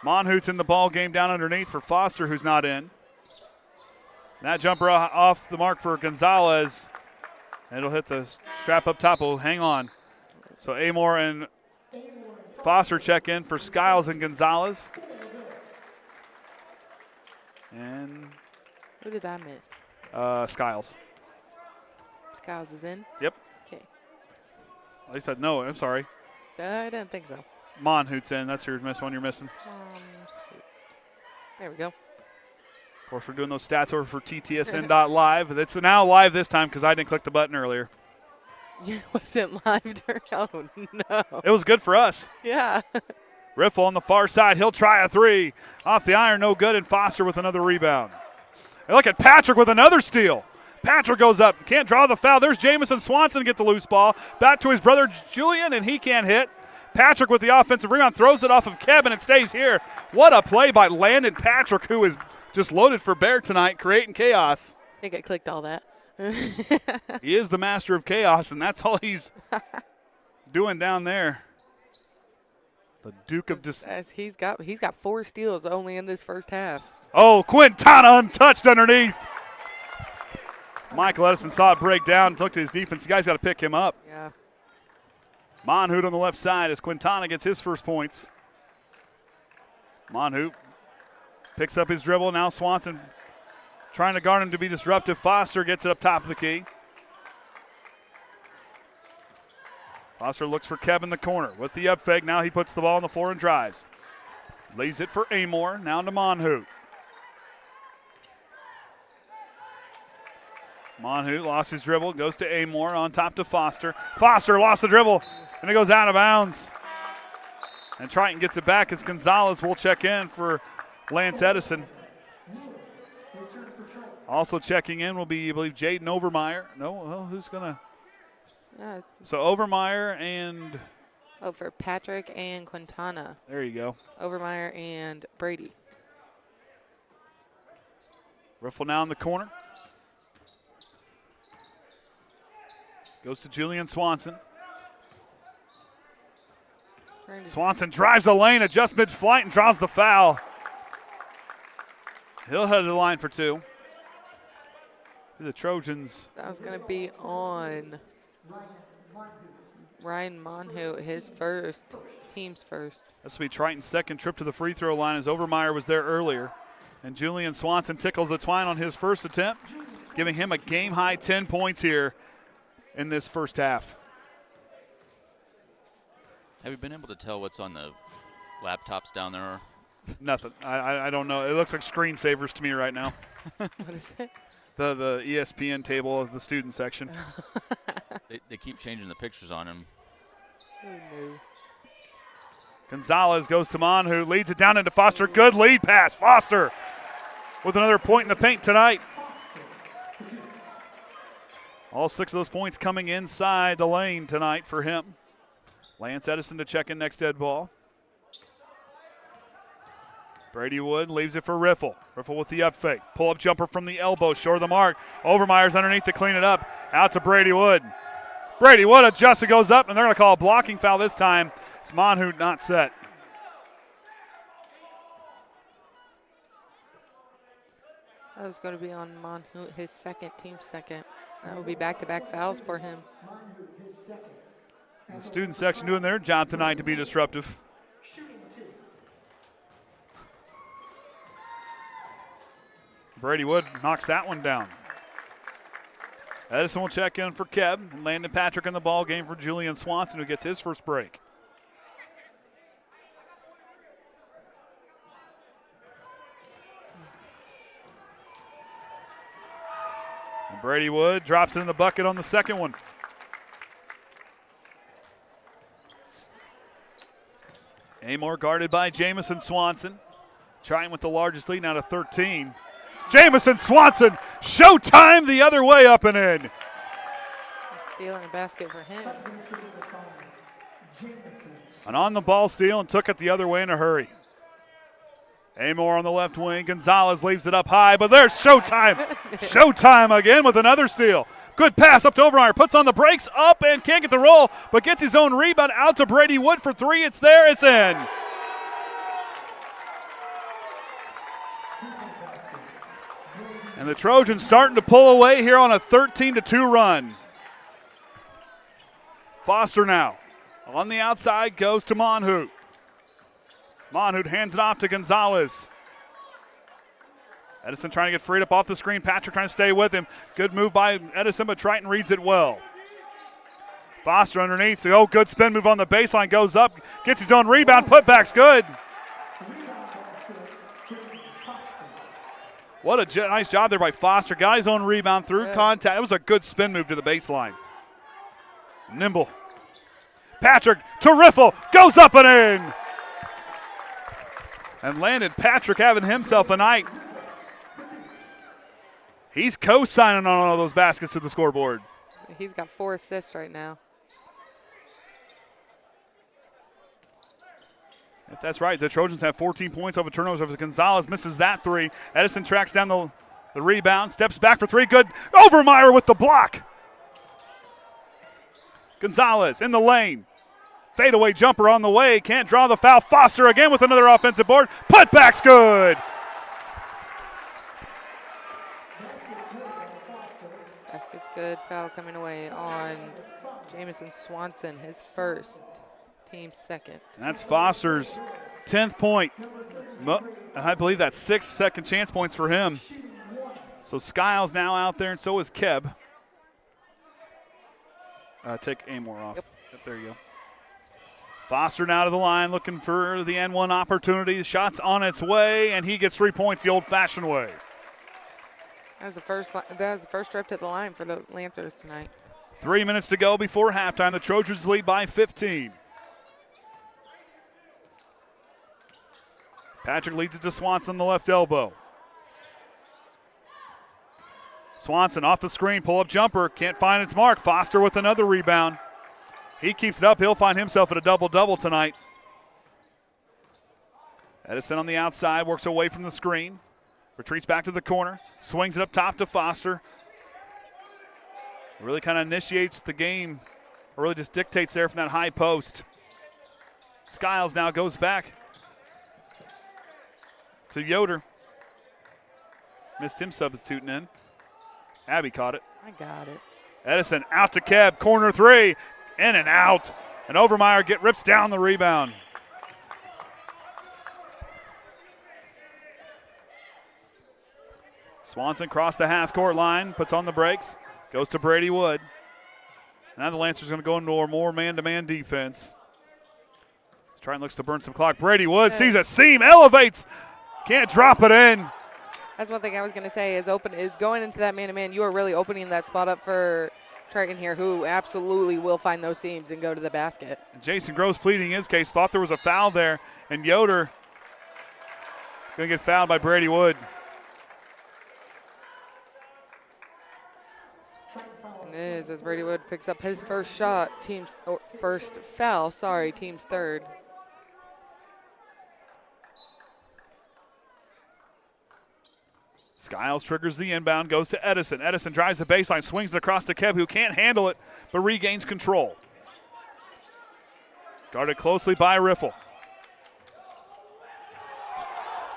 Monhoot's in the ball game down underneath for Foster, who's not in. That jumper off the mark for Gonzalez. It'll hit the strap up top. Will hang on. So Amor and Foster check in for Skiles and Gonzalez. And who did I miss? Skiles. Skiles is in? Yep. Okay. At least no, I'm sorry. I didn't think so. Monhoot's in. That's your one you're missing. There we go. Of course, we're doing those stats over for TTSN.live. It's now live this time because I didn't click the button earlier. It wasn't live. Oh, no. It was good for us. Yeah. Riffle on the far side. He'll try a three. Off the iron, no good, and Foster with another rebound. And look at Patrick with another steal. Patrick goes up. Can't draw the foul. There's Jamison Swanson to get the loose ball. Back to his brother Julian, and he can't hit. Patrick with the offensive rebound. Throws it off of Kevin. It stays here. What a play by Landon Patrick, who is just loaded for bear tonight, creating chaos. I think I clicked all that. He is the master of chaos, and that's all he's doing down there. The Duke of he's got 4 steals only in this first half. Oh, Quintana untouched underneath. Michael Edison saw it break down, looked at his defense. The guy's got to pick him up. Yeah. Monhoot on the left side as Quintana gets his first points. Monhoot picks up his dribble. Now Swanson trying to guard him to be disruptive. Foster gets it up top of the key. Foster looks for Keb in the corner with the up fake. Now he puts the ball on the floor and drives. Lays it for Amor. Now to Monhoot. Monhoot lost his dribble. Goes to Amor on top to Foster. Foster lost the dribble and it goes out of bounds. And Triton gets it back as Gonzalez will check in for Lance Edison. Also checking in will be, I believe, Jaden Overmeyer. No, well, who's going to? Yeah, so Overmeyer and. Oh, for Patrick and Quintana. There you go. Overmeyer and Brady. Riffle now in the corner. Goes to Julian Swanson. Swanson drives the lane, adjusts mid-flight, and draws the foul. He'll head to the line for 2. The Trojans. That was going to be on Ryan Monhoot, his first, team's first. This will be Triton's second trip to the free throw line as Overmeyer was there earlier. And Julian Swanson tickles the twine on his first attempt, giving him a game-high 10 points here in this first half. Have you been able to tell what's on the laptops down there? Nothing. I don't know. It looks like screensavers to me right now. What is it? The ESPN table of the student section. They keep changing the pictures on him. Oh, no. Gonzalez goes to Monhu, leads it down into Foster. Good lead pass. Foster with another point in the paint tonight. All 6 of those points coming inside the lane tonight for him. Lance Edison to check in next dead ball. Brady Wood leaves it for Riffle. Riffle with the up fake. Pull-up jumper from the elbow, short of the mark. Overmeyer's underneath to clean it up. Out to Brady Wood. Brady Wood adjusts, it goes up, and they're going to call a blocking foul this time. It's Monhout not set. That was going to be on Monhout, his team second. That will be back-to-back fouls for him. The student section doing their job tonight to be disruptive. Brady Wood knocks that one down. Edison will check in for Keb. And Landon Patrick in the ball game for Julian Swanson, who gets his first break. And Brady Wood drops it in the bucket on the second one. Amore guarded by Jamison Swanson. Triton with the largest lead now to 13. Jamison Swanson, showtime the other way up and in. Stealing a basket for him. An on-the-ball steal and took it the other way in a hurry. Amore on the left wing. Gonzalez leaves it up high, but there's showtime. Showtime again with another steal. Good pass up to Overmeyer. Puts on the brakes, up and can't get the roll, but gets his own rebound out to Brady Wood for 3. It's there, it's in. And the Trojans starting to pull away here on a 13-2 run. Foster now on the outside goes to Monhout. Monhout hands it off to Gonzalez. Edison trying to get freed up off the screen. Patrick trying to stay with him. Good move by Edison, but Triton reads it well. Foster underneath. So, good spin move on the baseline. Goes up, gets his own rebound. Putback's good. What a nice job there by Foster. Got his own rebound through contact. It was a good spin move to the baseline. Nimble. Patrick to Riffle. Goes up and in. And Landon Patrick having himself a night. He's co-signing on all those baskets to the scoreboard. He's got 4 assists right now. If that's right, the Trojans have 14 points over turnovers. Over Gonzalez misses that 3. Edison tracks down the rebound, steps back for 3. Good. Overmeyer with the block. Gonzalez in the lane. Fadeaway jumper on the way. Can't draw the foul. Foster again with another offensive board. Putback's good. Basket's good. Foul coming away on Jamison Swanson, his first, team second. And that's Foster's 10th point. I believe that's 6 second chance points for him. So Skiles now out there, and so is Keb. Take Amore off. Yep, there you go. Foster now to the line, looking for the N1 opportunity. Shot's on its way, and he gets 3 points the old-fashioned way. That was the first trip to the line for the Lancers tonight. 3 minutes to go before halftime. The Trojans lead by 15. Patrick leads it to Swanson on the left elbow. Swanson off the screen, pull-up jumper, can't find its mark. Foster with another rebound. He keeps it up. He'll find himself at a double-double tonight. Edison on the outside, works away from the screen. Retreats back to the corner, swings it up top to Foster. Really kind of initiates the game, or really just dictates there from that high post. Skiles now goes back to Yoder. Missed him substituting in. Abby caught it. I got it. Edison out to Keb, corner 3, in and out. And Overmeyer rips down the rebound. Swanson crossed the half-court line, puts on the brakes, goes to Brady Wood. Now the Lancers going to go into a more man-to-man defense. Triton looks to burn some clock. Brady Wood sees a seam, elevates, can't drop it in. That's one thing I was going to say is going into that man-to-man, you are really opening that spot up for Triton here, who absolutely will find those seams and go to the basket. Jason Gross pleading his case, thought there was a foul there, and Yoder going to get fouled by Brady Wood. It is as Brady Wood picks up his first shot, team's third. Skiles triggers the inbound, goes to Edison. Edison drives the baseline, swings it across to Keb, who can't handle it, but regains control. Guarded closely by Riffle.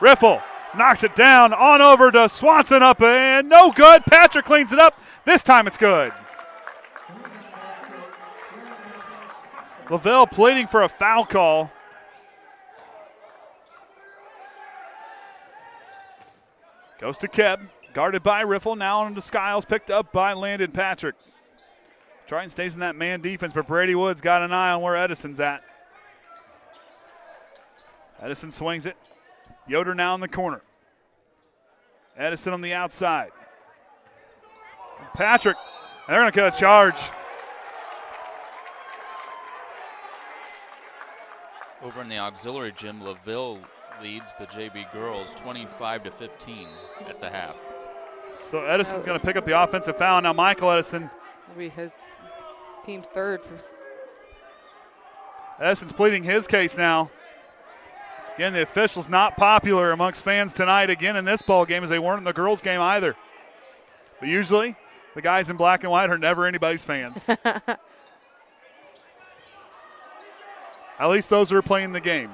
Riffle knocks it down, on over to Swanson, up and no good. Patrick cleans it up. This time it's good. LaVille pleading for a foul call. Goes to Keb, guarded by Riffle, now on to Skiles, picked up by Landon Patrick. Triton stays in that man defense, but Brady Wood's got an eye on where Edison's at. Edison swings it. Yoder now in the corner. Edison on the outside. Patrick, and they're going to get a charge. Over in the auxiliary gym, LaVille leads the JV girls 25-15 at the half. So Edison's going to pick up the offensive foul. Now Michael Edison. Will be his team's third. Edison's pleading his case now. Again, the officials not popular amongst fans tonight again in this ball game, as they weren't in the girls' game either. But usually, the guys in black and white are never anybody's fans. At least those who are playing the game.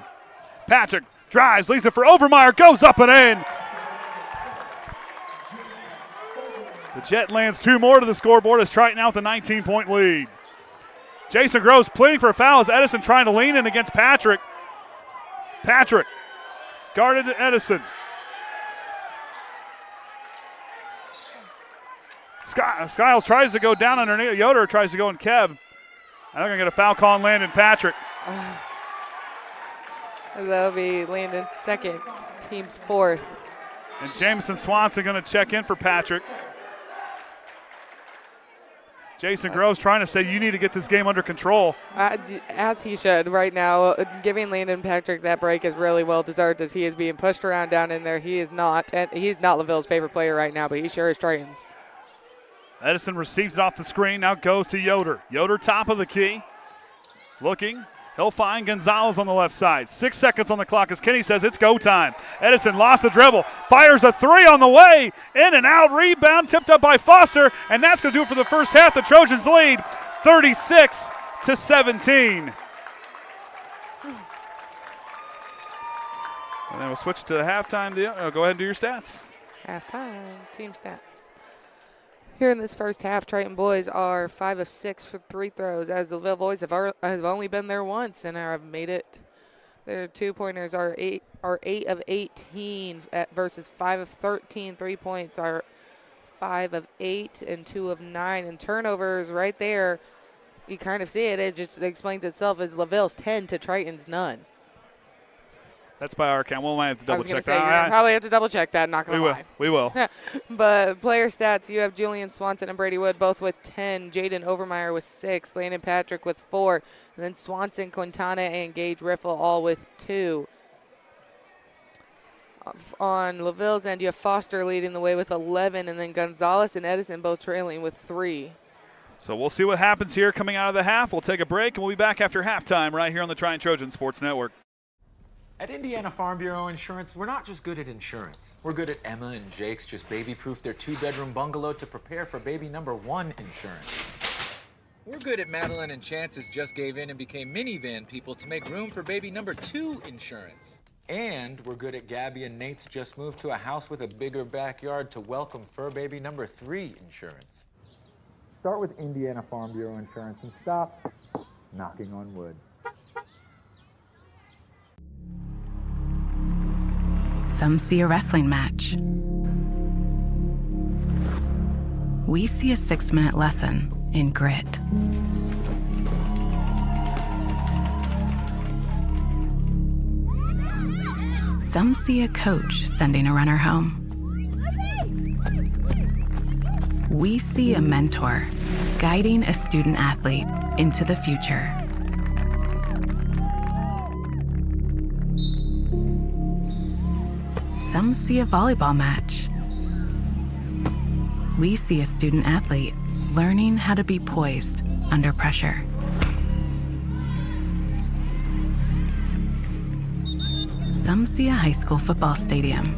Patrick drives, leaves it for Overmeyer, goes up and in. The Jet lands two more to the scoreboard as Triton out with a 19-point lead. Jason Gross pleading for a foul as Edison trying to lean in against Patrick. Patrick guarded Edison. Skiles tries to go down underneath. Yoder tries to go in Keb. And they're going to get a foul call on Landon Patrick. That'll be Landon's second, team's fourth. And Jameson Swanson going to check in for Patrick. Jason Groves trying to say you need to get this game under control. As he should right now. Giving Landon Patrick that break is really well deserved as he is being pushed around down in there. He is not, and he's not LaVille's favorite player right now, but he sure is Triton's. Edison receives it off the screen, now goes to Yoder. Yoder top of the key. Looking. He'll find Gonzalez on the left side. 6 seconds on the clock as Kenny says it's go time. Edison lost the dribble, fires a three on the way, in and out, rebound tipped up by Foster, and that's going to do it for the first half. The Trojans lead 36-17. And then we'll switch to the halftime deal. Go ahead and do your stats. Halftime, team stats. Here in this first half, Triton boys are 5 of 6 for free throws, as the LaVille boys have only been there once and have made it. Their two-pointers are 8 of 18 versus 5 of 13. 3 points are 5 of 8 and 2 of 9. And turnovers right there, you kind of see it. It just explains itself as LaVille's 10 to Triton's none. That's by our count. We'll have to double check that. You're probably have to double check that. Not going to lie. We will. But player stats, you have Julian Swanson and Brady Wood both with 10. Jaden Overmeyer with 6. Landon Patrick with 4. And then Swanson, Quintana, and Gage Riffle all with 2. On LaVille's end, you have Foster leading the way with 11, and then Gonzalez and Edison both trailing with 3. So we'll see what happens here coming out of the half. We'll take a break, and we'll be back after halftime right here on the Triton Trojan Sports Network. At Indiana Farm Bureau Insurance, we're not just good at insurance. We're good at Emma and Jake's just baby-proof their 2-bedroom bungalow to prepare for baby number 1 insurance. We're good at Madeline and Chance's just gave in and became minivan people to make room for baby number 2 insurance. And we're good at Gabby and Nate's just moved to a house with a bigger backyard to welcome fur baby number 3 insurance. Start with Indiana Farm Bureau Insurance and stop knocking on wood. Some see a wrestling match we see a 6-minute lesson in grit. Some see a coach sending a runner home. We see a mentor guiding a student athlete into the future. Some see a volleyball match. We see a student athlete learning how to be poised under pressure. Some see a high school football stadium.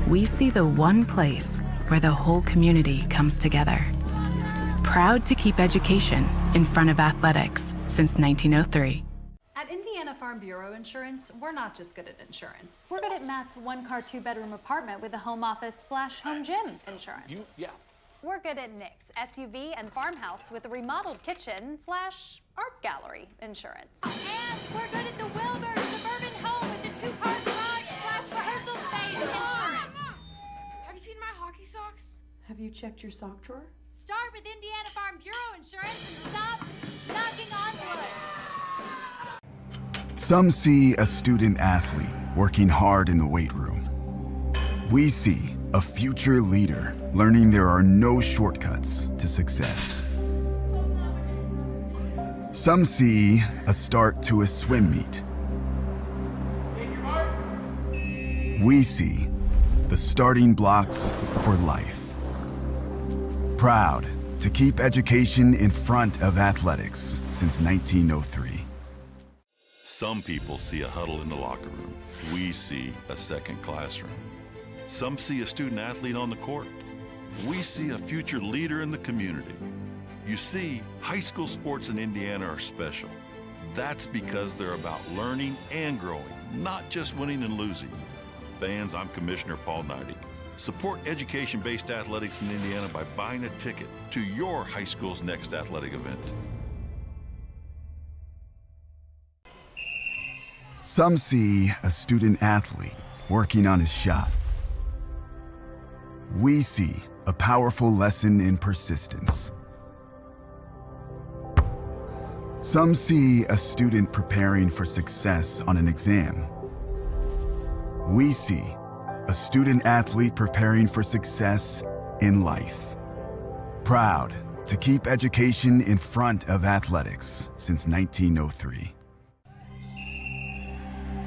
We see the one place where the whole community comes together. Proud to keep education in front of athletics since 1903. At Indiana Farm Bureau Insurance, we're not just good at insurance. We're good at Matt's 1-car, 2-bedroom apartment with a home office/home gym insurance. We're good at Nick's SUV and farmhouse with a remodeled kitchen/art gallery insurance. And we're good at the Wilbur suburban home with the 2-car garage/rehearsal space insurance. Have you seen my hockey socks? Have you checked your sock drawer? Start with Indiana Farm Bureau Insurance and stop knocking on wood. Some see a student athlete working hard in the weight room. We see a future leader learning there are no shortcuts to success. Some see a start to a swim meet. We see the starting blocks for life. Proud to keep education in front of athletics since 1903. Some people see a huddle in the locker room. We see a second classroom. Some see a student athlete on the court. We see a future leader in the community. You see, high school sports in Indiana are special. That's because they're about learning and growing, not just winning and losing. Fans, I'm Commissioner Paul Neidig. Support education-based athletics in Indiana by buying a ticket to your high school's next athletic event. Some see a student athlete working on his shot. We see a powerful lesson in persistence. Some see a student preparing for success on an exam. We see a student athlete preparing for success in life. Proud to keep education in front of athletics since 1903.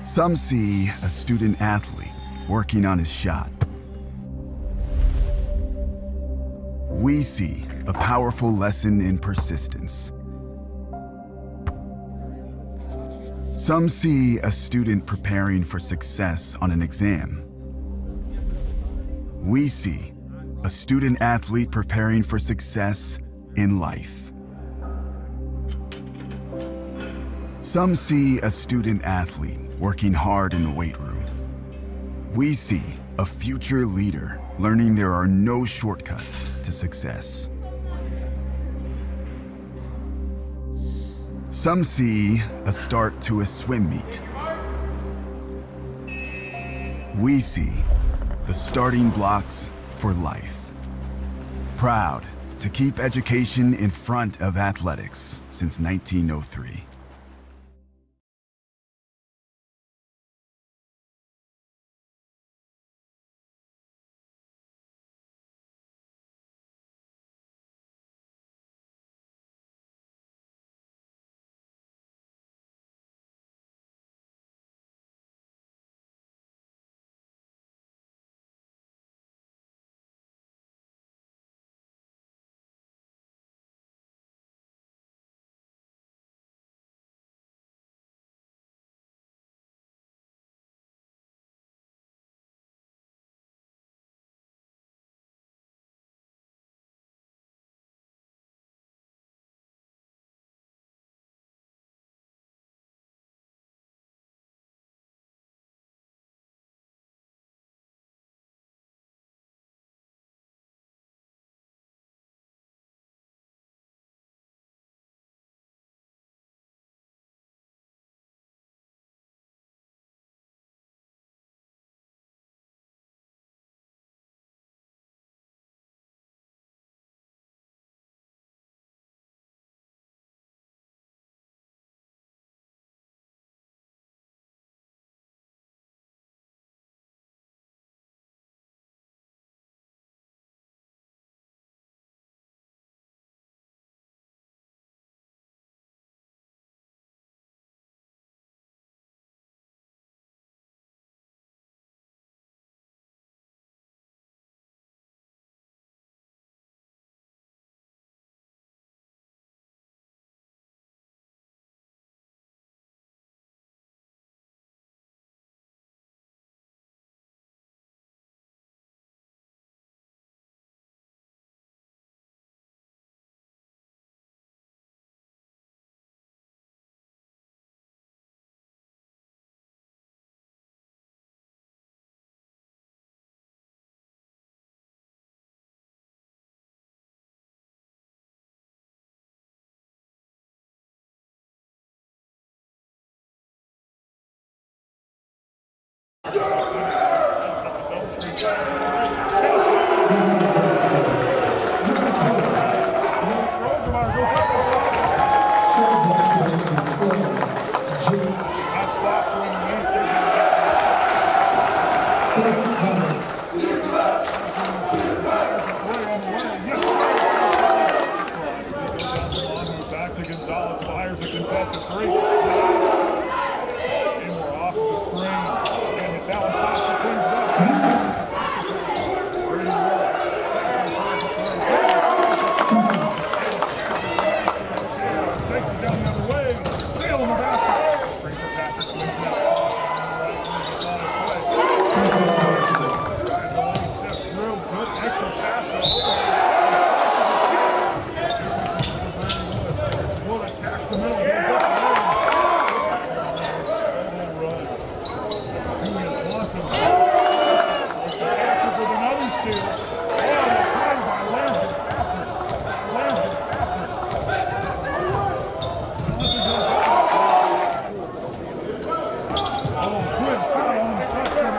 Some see a student athlete working on his shot. We see a powerful lesson in persistence. Some see a student preparing for success on an exam. We see a student athlete preparing for success in life. Some see a student athlete working hard in the weight room. We see a future leader learning there are no shortcuts to success. Some see a start to a swim meet. We see the starting blocks for life. Proud to keep education in front of athletics since 1903. Back to Gonzalez, fires a contested three. And we're off of the screen. And with that one, Foster cleans it up. Takes it down the other way. Steal in the basket. Screen for Patrick, swings it out. Drives the lane, steps through. Good extra pass. Attacks the middle, goes up the lane. Julius Swanson. Patrick with another steal. Oh, the play by Landon Patrick. Oh, good time on the touchdown.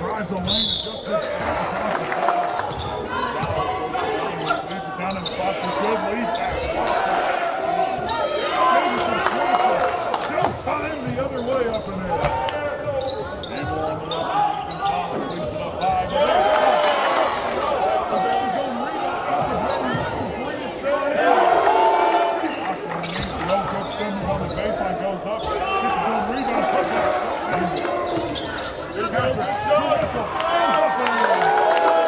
Drives the lane and just gets across the top. Down in the box, a good lead pass. Showtime the other way up in there. Abel on the left, Gonzalez leads it up high. But that's his own rebound. Three, it's there. Austin needs no good spinning on the baseline, goes up, gets his own rebound, put that. Here's Patrick.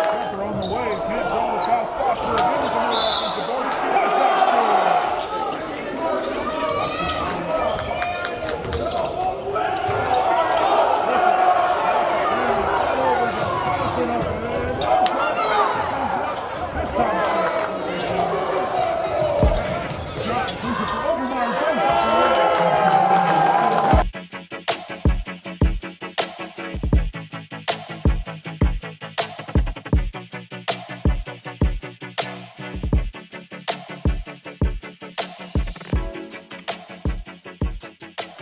Tucker on the way, can't draw the foul. Foster again with another offensive board. This time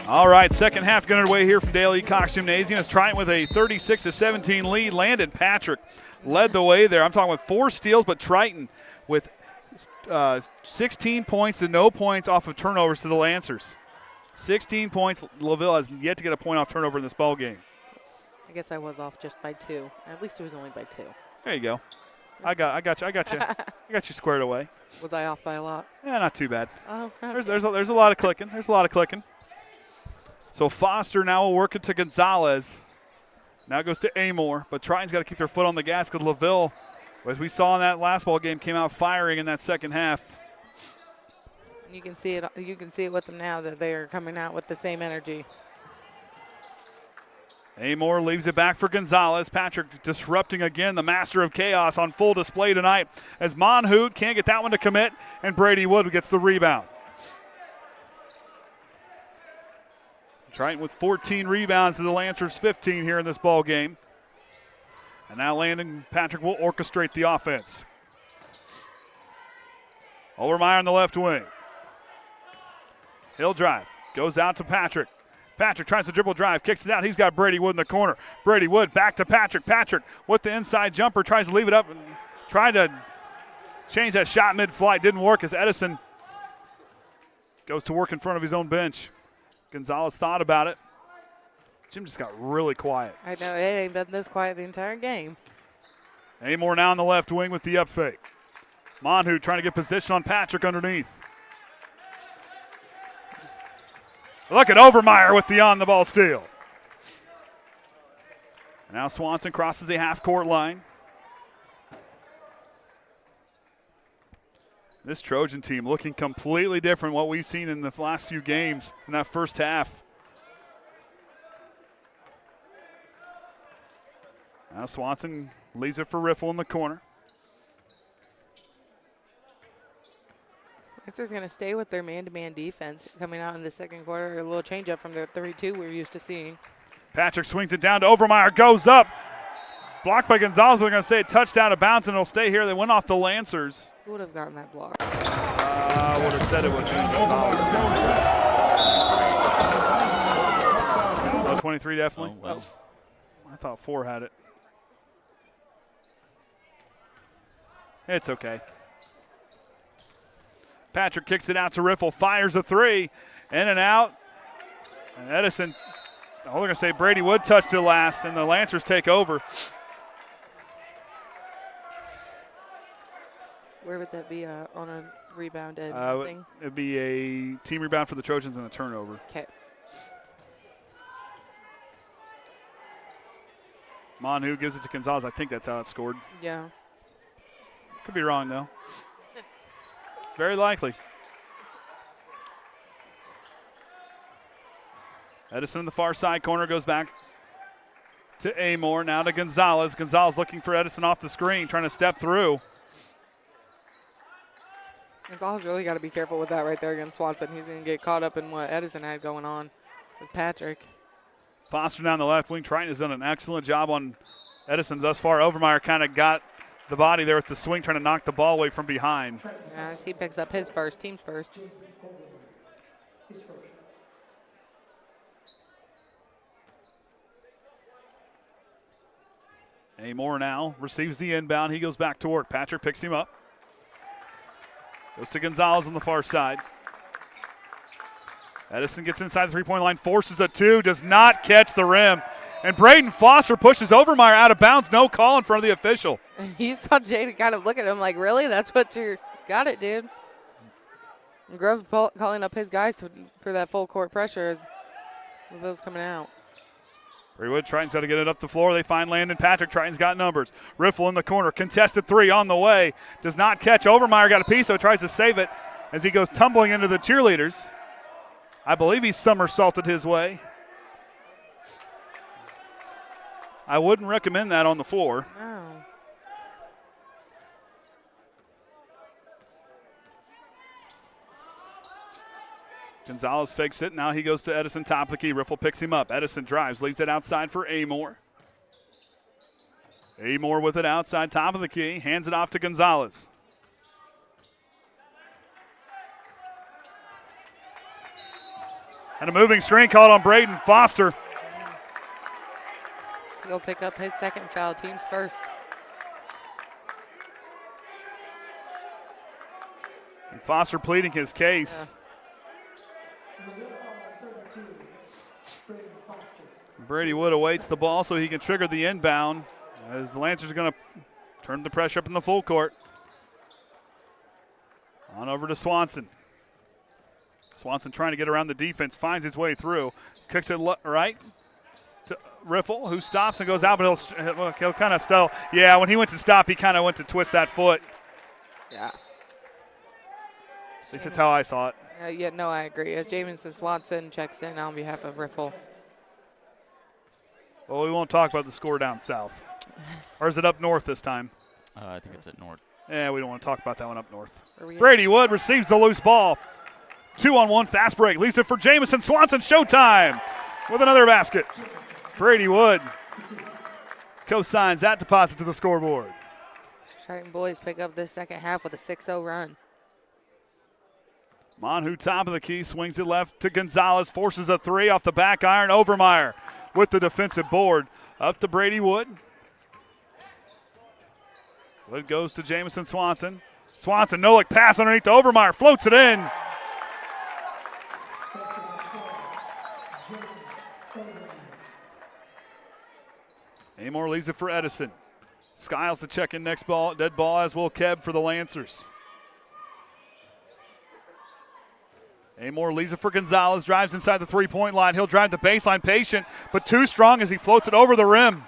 All right, second half getting underway here from Dale E. Cox Gymnasium as Triton with a 36-17 lead. Landon Patrick led the way there. I'm talking with 4 steals, but Triton with 16 points and no points off of turnovers to the Lancers. 16 points. LaVille has yet to get a point off turnover in this ball game. I guess I was off just by 2. At least it was only by 2. There you go. I got you. I got you squared away. Was I off by a lot? Yeah, not too bad. Oh, okay. There's a lot of clicking. So Foster now will work it to Gonzalez. Now goes to Amor, but Triton's got to keep their foot on the gas because LaVille, as we saw in that last ball game, came out firing in that second half. You can see it. You can see it with them now that they are coming out with the same energy. Amor leaves it back for Gonzalez. Patrick disrupting again, the master of chaos on full display tonight as Monhoot can't get that one to commit, and Brady Wood gets the rebound. Triton with 14 rebounds to the Lancers 15 here in this ball game. And now Landon Patrick will orchestrate the offense. Overmeyer on the left wing. He'll drive. Goes out to Patrick. Patrick tries to dribble drive, kicks it out. He's got Brady Wood in the corner. Brady Wood back to Patrick. Patrick with the inside jumper, tries to leave it up and tried to change that shot mid-flight. Didn't work as Edison goes to work in front of his own bench. Gonzalez thought about it. Jim just got really quiet. I know, it ain't been this quiet the entire game. Amor now on the left wing with the up fake. Monhoot trying to get position on Patrick underneath. Look at Overmeyer with the on-the-ball steal. Now Swanson crosses the half-court line. This Trojan team looking completely different what we've seen in the last few games in that first half. Now Swanson leaves it for Riffle in the corner. Lancers going to stay with their man-to-man defense coming out in the second quarter. A little change-up from their 3-2 we're used to seeing. Patrick swings it down to Overmeyer, goes up. Blocked by Gonzalez, but we're going to say a touchdown to bounce, and it'll stay here. They went off the Lancers. Who would have gotten that block? I would have said it would be Gonzalez. 23 definitely. Oh, well. I thought 4 had it. It's okay. Patrick kicks it out to Riffle, fires a 3, in and out. And Edison, they're going to say Brady Wood touched it last, and the Lancers take over. Where would that be on a rebound end? It would be a team rebound for the Trojans and a turnover. Okay. Monhu gives it to Gonzalez. I think that's how it scored. Yeah. Could be wrong, though. It's very likely. Edison in the far side corner goes back to Amore. Now to Gonzalez. Gonzalez looking for Edison off the screen, trying to step through. Gonzalez really got to be careful with that right there against Swanson. He's going to get caught up in what Edison had going on with Patrick. Foster down the left wing. Triton has done an excellent job on Edison thus far. Overmeyer kind of got the body there with the swing, trying to knock the ball away from behind. Yeah, as he picks up his first, team's first. Amore now receives the inbound. He goes back to work. Patrick picks him up. Goes to Gonzalez on the far side. Edison gets inside the three-point line, forces a 2, does not catch the rim. And Braden Foster pushes Overmeyer out of bounds. No call in front of the official. You saw Jaden kind of look at him like, really? That's what you got it, dude. And Grove's calling up his guys for that full court pressure as LaVille's coming out. Braywood Triton's got to get it up the floor. They find Landon Patrick. Triton's got numbers. Riffle in the corner. Contested 3 on the way. Does not catch. Overmeyer got a piece, so tries to save it as he goes tumbling into the cheerleaders. I believe he somersaulted his way. I wouldn't recommend that on the floor. No. Gonzalez fakes it. Now he goes to Edison, top of the key. Riffle picks him up. Edison drives, leaves it outside for Amore. Amore with it outside, top of the key. Hands it off to Gonzalez. And a moving screen called on Braden Foster. He'll pick up his second foul, team's first. And Foster pleading his case. Brady Wood awaits the ball so he can trigger the inbound as the Lancers are going to turn the pressure up in the full court. On over to Swanson. Swanson trying to get around the defense, finds his way through. Kicks it right to Riffle, who stops and goes out, but he'll kind of still. Yeah, when he went to stop, he kind of went to twist that foot. Yeah. At least that's how I saw it. Yeah, no, I agree. As Jamison Swanson checks in on behalf of Riffle. Well, we won't talk about the score down south. Or is it up north this time? I think it's at north. Yeah, we don't want to talk about that one up north. Brady Wood receives the loose ball. 2-on-1 fast break. Leaves it for Jamison Swanson. Showtime with another basket. Brady Wood co-signs that deposit to the scoreboard. Triton boys pick up this second half with a 6-0 run. Monhu top of the key, swings it left to Gonzalez, forces a 3 off the back iron. Overmeyer with the defensive board. Up to Brady Wood. Wood goes to Jamison Swanson. Swanson, no-look pass underneath to Overmeyer, floats it in. Amore leaves it for Edison. Skiles to check in next ball, dead ball, as will Keb for the Lancers. Amore leaves it for Gonzalez, drives inside the three-point line. He'll drive the baseline, patient, but too strong as he floats it over the rim.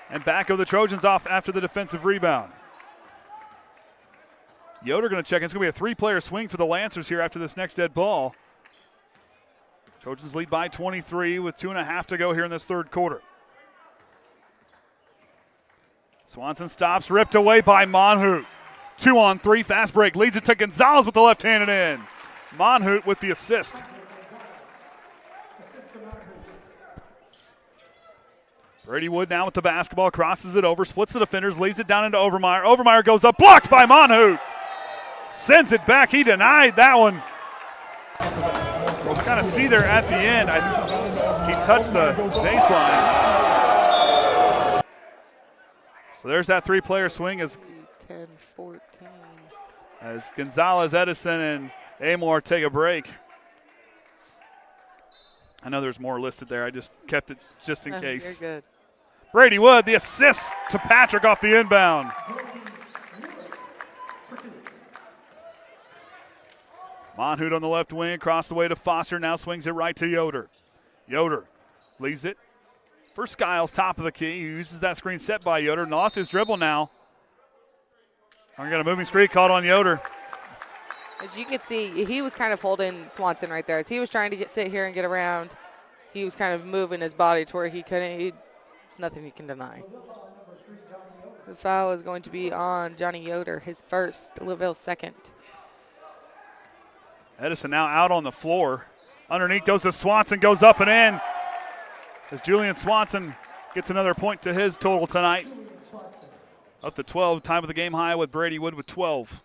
And back go the Trojans off after the defensive rebound. Yoder going to check in. It's going to be a three-player swing for the Lancers here after this next dead ball. Trojans lead by 23 with 2.5 to go here in this third quarter. Swanson stops, ripped away by Monhoot. 2-on-3, fast break, leads it to Gonzalez with the left-handed in. Monhoot with the assist. Brady Wood now with the basketball, crosses it over, splits the defenders, leaves it down into Overmeyer. Overmeyer goes up, blocked by Monhoot. Sends it back, he denied that one. let's kind of see there at the end. He touched the baseline. So there's that three-player swing as 10-14. As Gonzalez, Edison, and Amor take a break. I know there's more listed there. I just kept it just in case. You're good. Brady Wood, the assist to Patrick off the inbound. Monhood on the left wing, across the way to Foster, now swings it right to Yoder. Yoder leaves it for Skiles, top of the key. He uses that screen set by Yoder and lost his dribble now. We got a moving screen called on Yoder. As you can see, he was kind of holding Swanson right there. As he was trying to sit here and get around, he was kind of moving his body to where he couldn't. It's nothing he can deny. The foul is going to be on Johnny Yoder, his first, LaVille's second. Edison now out on the floor. Underneath goes to Swanson, goes up and in. As Julian Swanson gets another point to his total tonight. Up to 12, time of the game high with Brady Wood with 12.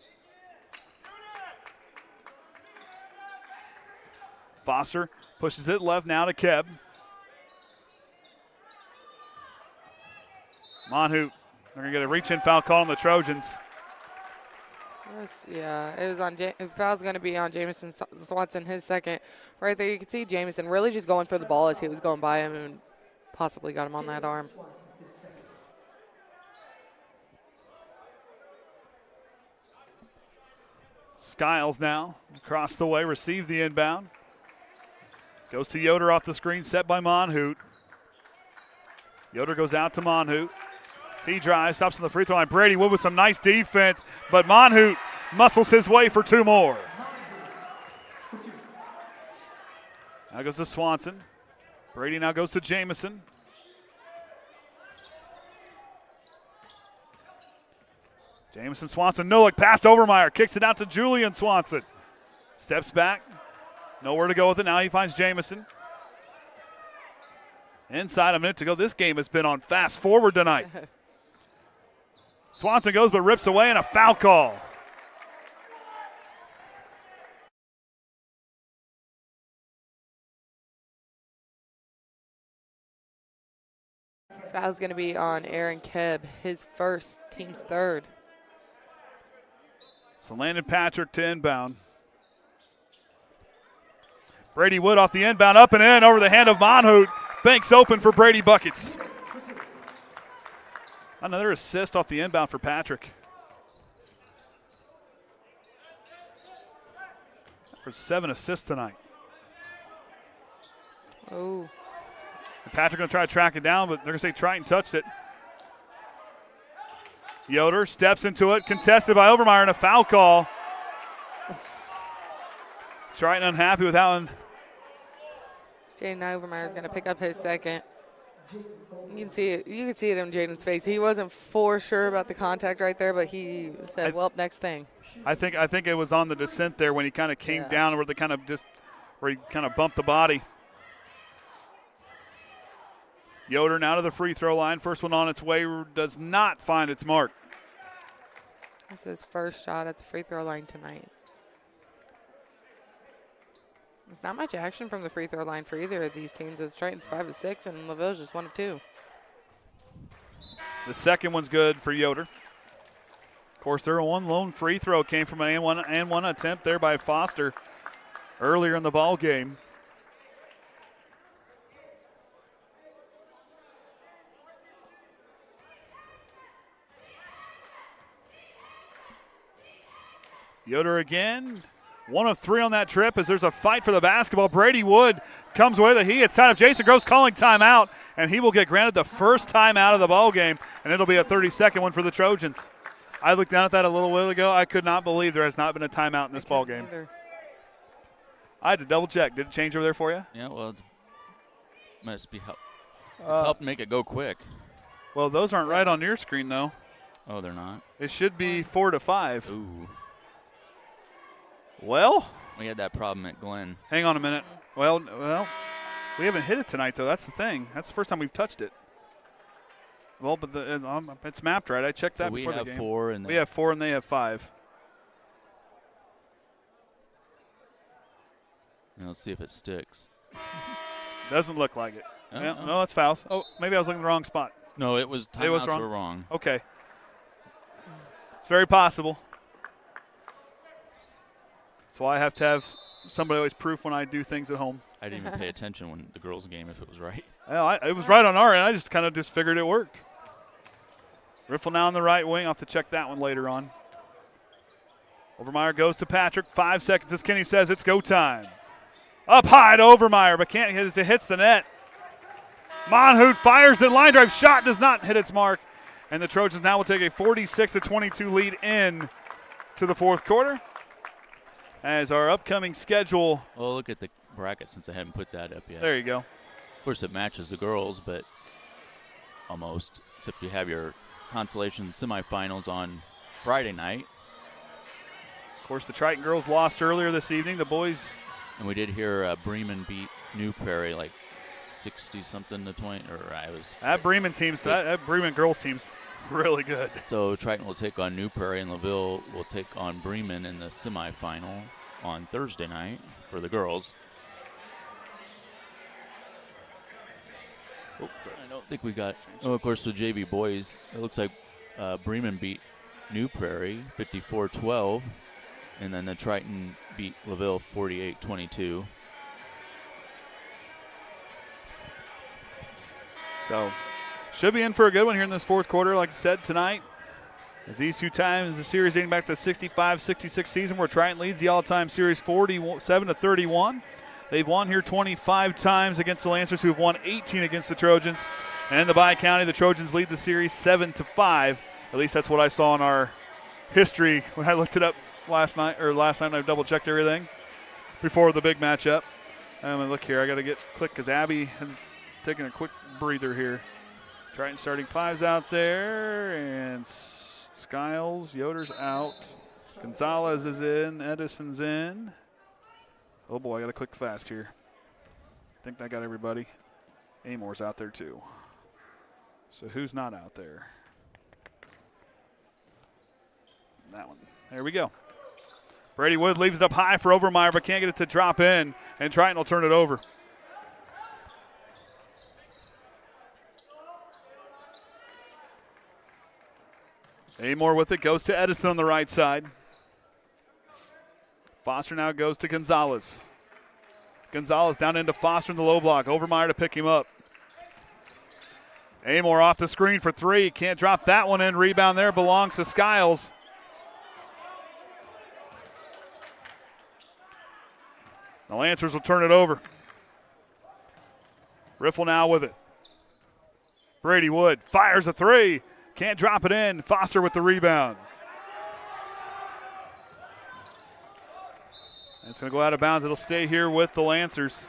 Foster pushes it left now to Keb. Monhoot, they're going to get a reach-in foul call on the Trojans. Yeah, it was on. The foul's going to be on Jamison Swanson, his second. Right there, you can see Jamison really just going for the ball as he was going by him and possibly got him on that arm. Skiles now across the way, receive the inbound. Goes to Yoder off the screen, set by Monhoot. Yoder goes out to Monhoot. He drives, stops on the free throw line. Brady Wood with some nice defense, but Monhoot muscles his way for two more. Now goes to Swanson. Brady now goes to Jamison. Jamison Swanson, no look, past Overmeyer, kicks it out to Julian Swanson. Steps back, nowhere to go with it. Now he finds Jamison. Inside a minute to go. This game has been on fast forward tonight. Swanson goes but rips away and a foul call. Foul's going to be on Aaron Keb, his first, team's third. So Landon Patrick to inbound. Brady Wood off the inbound, up and in over the hand of Monhoot. Banks open for Brady buckets. Another assist off the inbound for Patrick. For 7 assists tonight. Oh. And Patrick going to try to track it down, but they're going to say Triton touched it. Yoder steps into it, contested by Overmeyer, and a foul call. Triton unhappy with how. Jaden Overmeyer is going to pick up his second. You can see it. You can see it in Jaden's face. He wasn't for sure about the contact right there, but he said, "Well, next thing." I think it was on the descent there when he kind of came down, where he kind of bumped the body. Yoder now to the free throw line. First one on its way does not find its mark. That's his first shot at the free throw line tonight. There's not much action from the free throw line for either of these teams. It's Triton's 5 of 6, and LaVille's just 1 of 2. The second one's good for Yoder. Of course, their one lone free throw came from an and one attempt there by Foster earlier in the ball game. Yoder again. 1 of 3 on that trip as there's a fight for the basketball. Brady Wood comes away with the heat. It's time. Jason Gross calling timeout, and he will get granted the first timeout of the ball game, and it'll be a 30-second one for the Trojans. I looked down at that a little while ago. I could not believe there has not been a timeout in this ball game. I had to double check. Did it change over there for you? Yeah, well, it must be help. It's helped make it go quick. Well, those aren't right on your screen, though. Oh, they're not? It should be 4 to 5. Ooh. Well, we had that problem at Glenn. Hang on a minute. Well, we haven't hit it tonight, though. That's the thing. That's the first time we've touched it. Well, but it's mapped right. I checked that before the game. We have 4, and we have 4, and they have 5. And let's see if it sticks. Doesn't look like it. Oh, Yeah, oh. no, that's fouls. Oh, maybe I was looking in the wrong spot. No, it was timeouts were wrong. Okay. It's very possible. So I have to have somebody always proof when I do things at home. I didn't even pay attention when the girls' game if it was right. Well, it was right on our end. I just kind of figured it worked. Riffle now on the right wing. I'll have to check that one later on. Overmeyer goes to Patrick. 5 seconds, as Kenny says, it's go time. Up high to Overmeyer, but can't hit as it hits the net. Monhout fires the line drive shot, does not hit its mark. And the Trojans now will take a 46-22 lead in to the fourth quarter. As our upcoming schedule. Well, look at the bracket since I haven't put that up yet. There you go. Of course, it matches the girls, but almost. Except you have your consolation semifinals on Friday night. Of course, the Triton girls lost earlier this evening. The boys. And we did hear Bremen beat New Prairie like 60-something to 20. Or I was. That Bremen team's that Bremen girls team's really good. So Triton will take on New Prairie, and LaVille will take on Bremen in the semifinal on Thursday night for the girls. Oh, I don't think we got. Oh, of course, the JV boys. It looks like Bremen beat New Prairie 54-12, and then the Triton beat LaVille 48-22. So, should be in for a good one here in this fourth quarter, like I said, tonight. As these two times, the series dating back to the 65-66 season, where Triton leads the all-time series 47-31. They've won here 25 times against the Lancers, who have won 18 against the Trojans. And in the Bi-County, the Trojans lead the series 7-5. At least that's what I saw in our history when I looked it up last night and I double-checked everything before the big matchup. I'm going to look here. I got to click because Abby has taken a quick breather here. Triton starting fives out there, and Skiles, Yoder's out. Gonzalez is in, Edison's in. Oh boy, I got to click fast here. I think I got everybody. Amor's out there too. So who's not out there? That one. There we go. Brady Wood leaves it up high for Overmeyer, but can't get it to drop in, and Triton will turn it over. Amor with it, goes to Edison on the right side. Foster now goes to Gonzalez. Gonzalez down into Foster in the low block. Overmeyer to pick him up. Amor off the screen for three. Can't drop that one in. Rebound there belongs to Skiles. The Lancers will turn it over. Riffle now with it. Brady Wood fires a three. Can't drop it in. Foster with the rebound. It's going to go out of bounds. It'll stay here with the Lancers.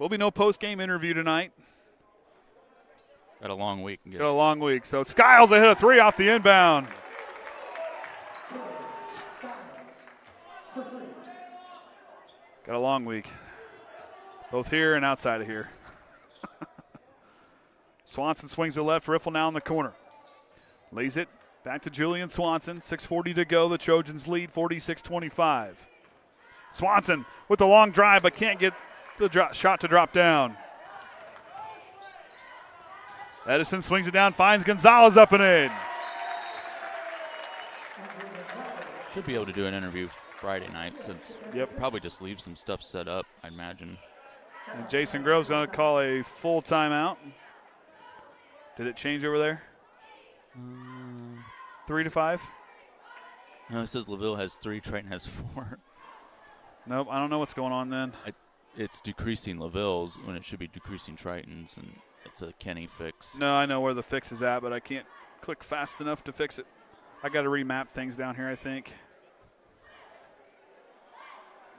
Will be no post-game interview tonight. Got a long week. Got a long week. So Skiles will hit a three off the inbound. Got a long week. Both here and outside of here. Swanson swings it left. Riffle now in the corner. Lays it back to Julian Swanson. 6:40 to go. The Trojans lead 46-25. Swanson with the long drive, but can't get the shot to drop down. Edison swings it down, finds Gonzalez up and in. Should be able to do an interview Friday night since probably just leave some stuff set up, I imagine. And Jason Grove's going to call a full timeout. Did it change over there? 3-5? No, it says LaVille has 3, Triton has 4. Nope, I don't know what's going on then. It's decreasing LaVille's when it should be decreasing Triton's, and it's a Kenny fix. No, I know where the fix is at, but I can't click fast enough to fix it. I got to remap things down here, I think.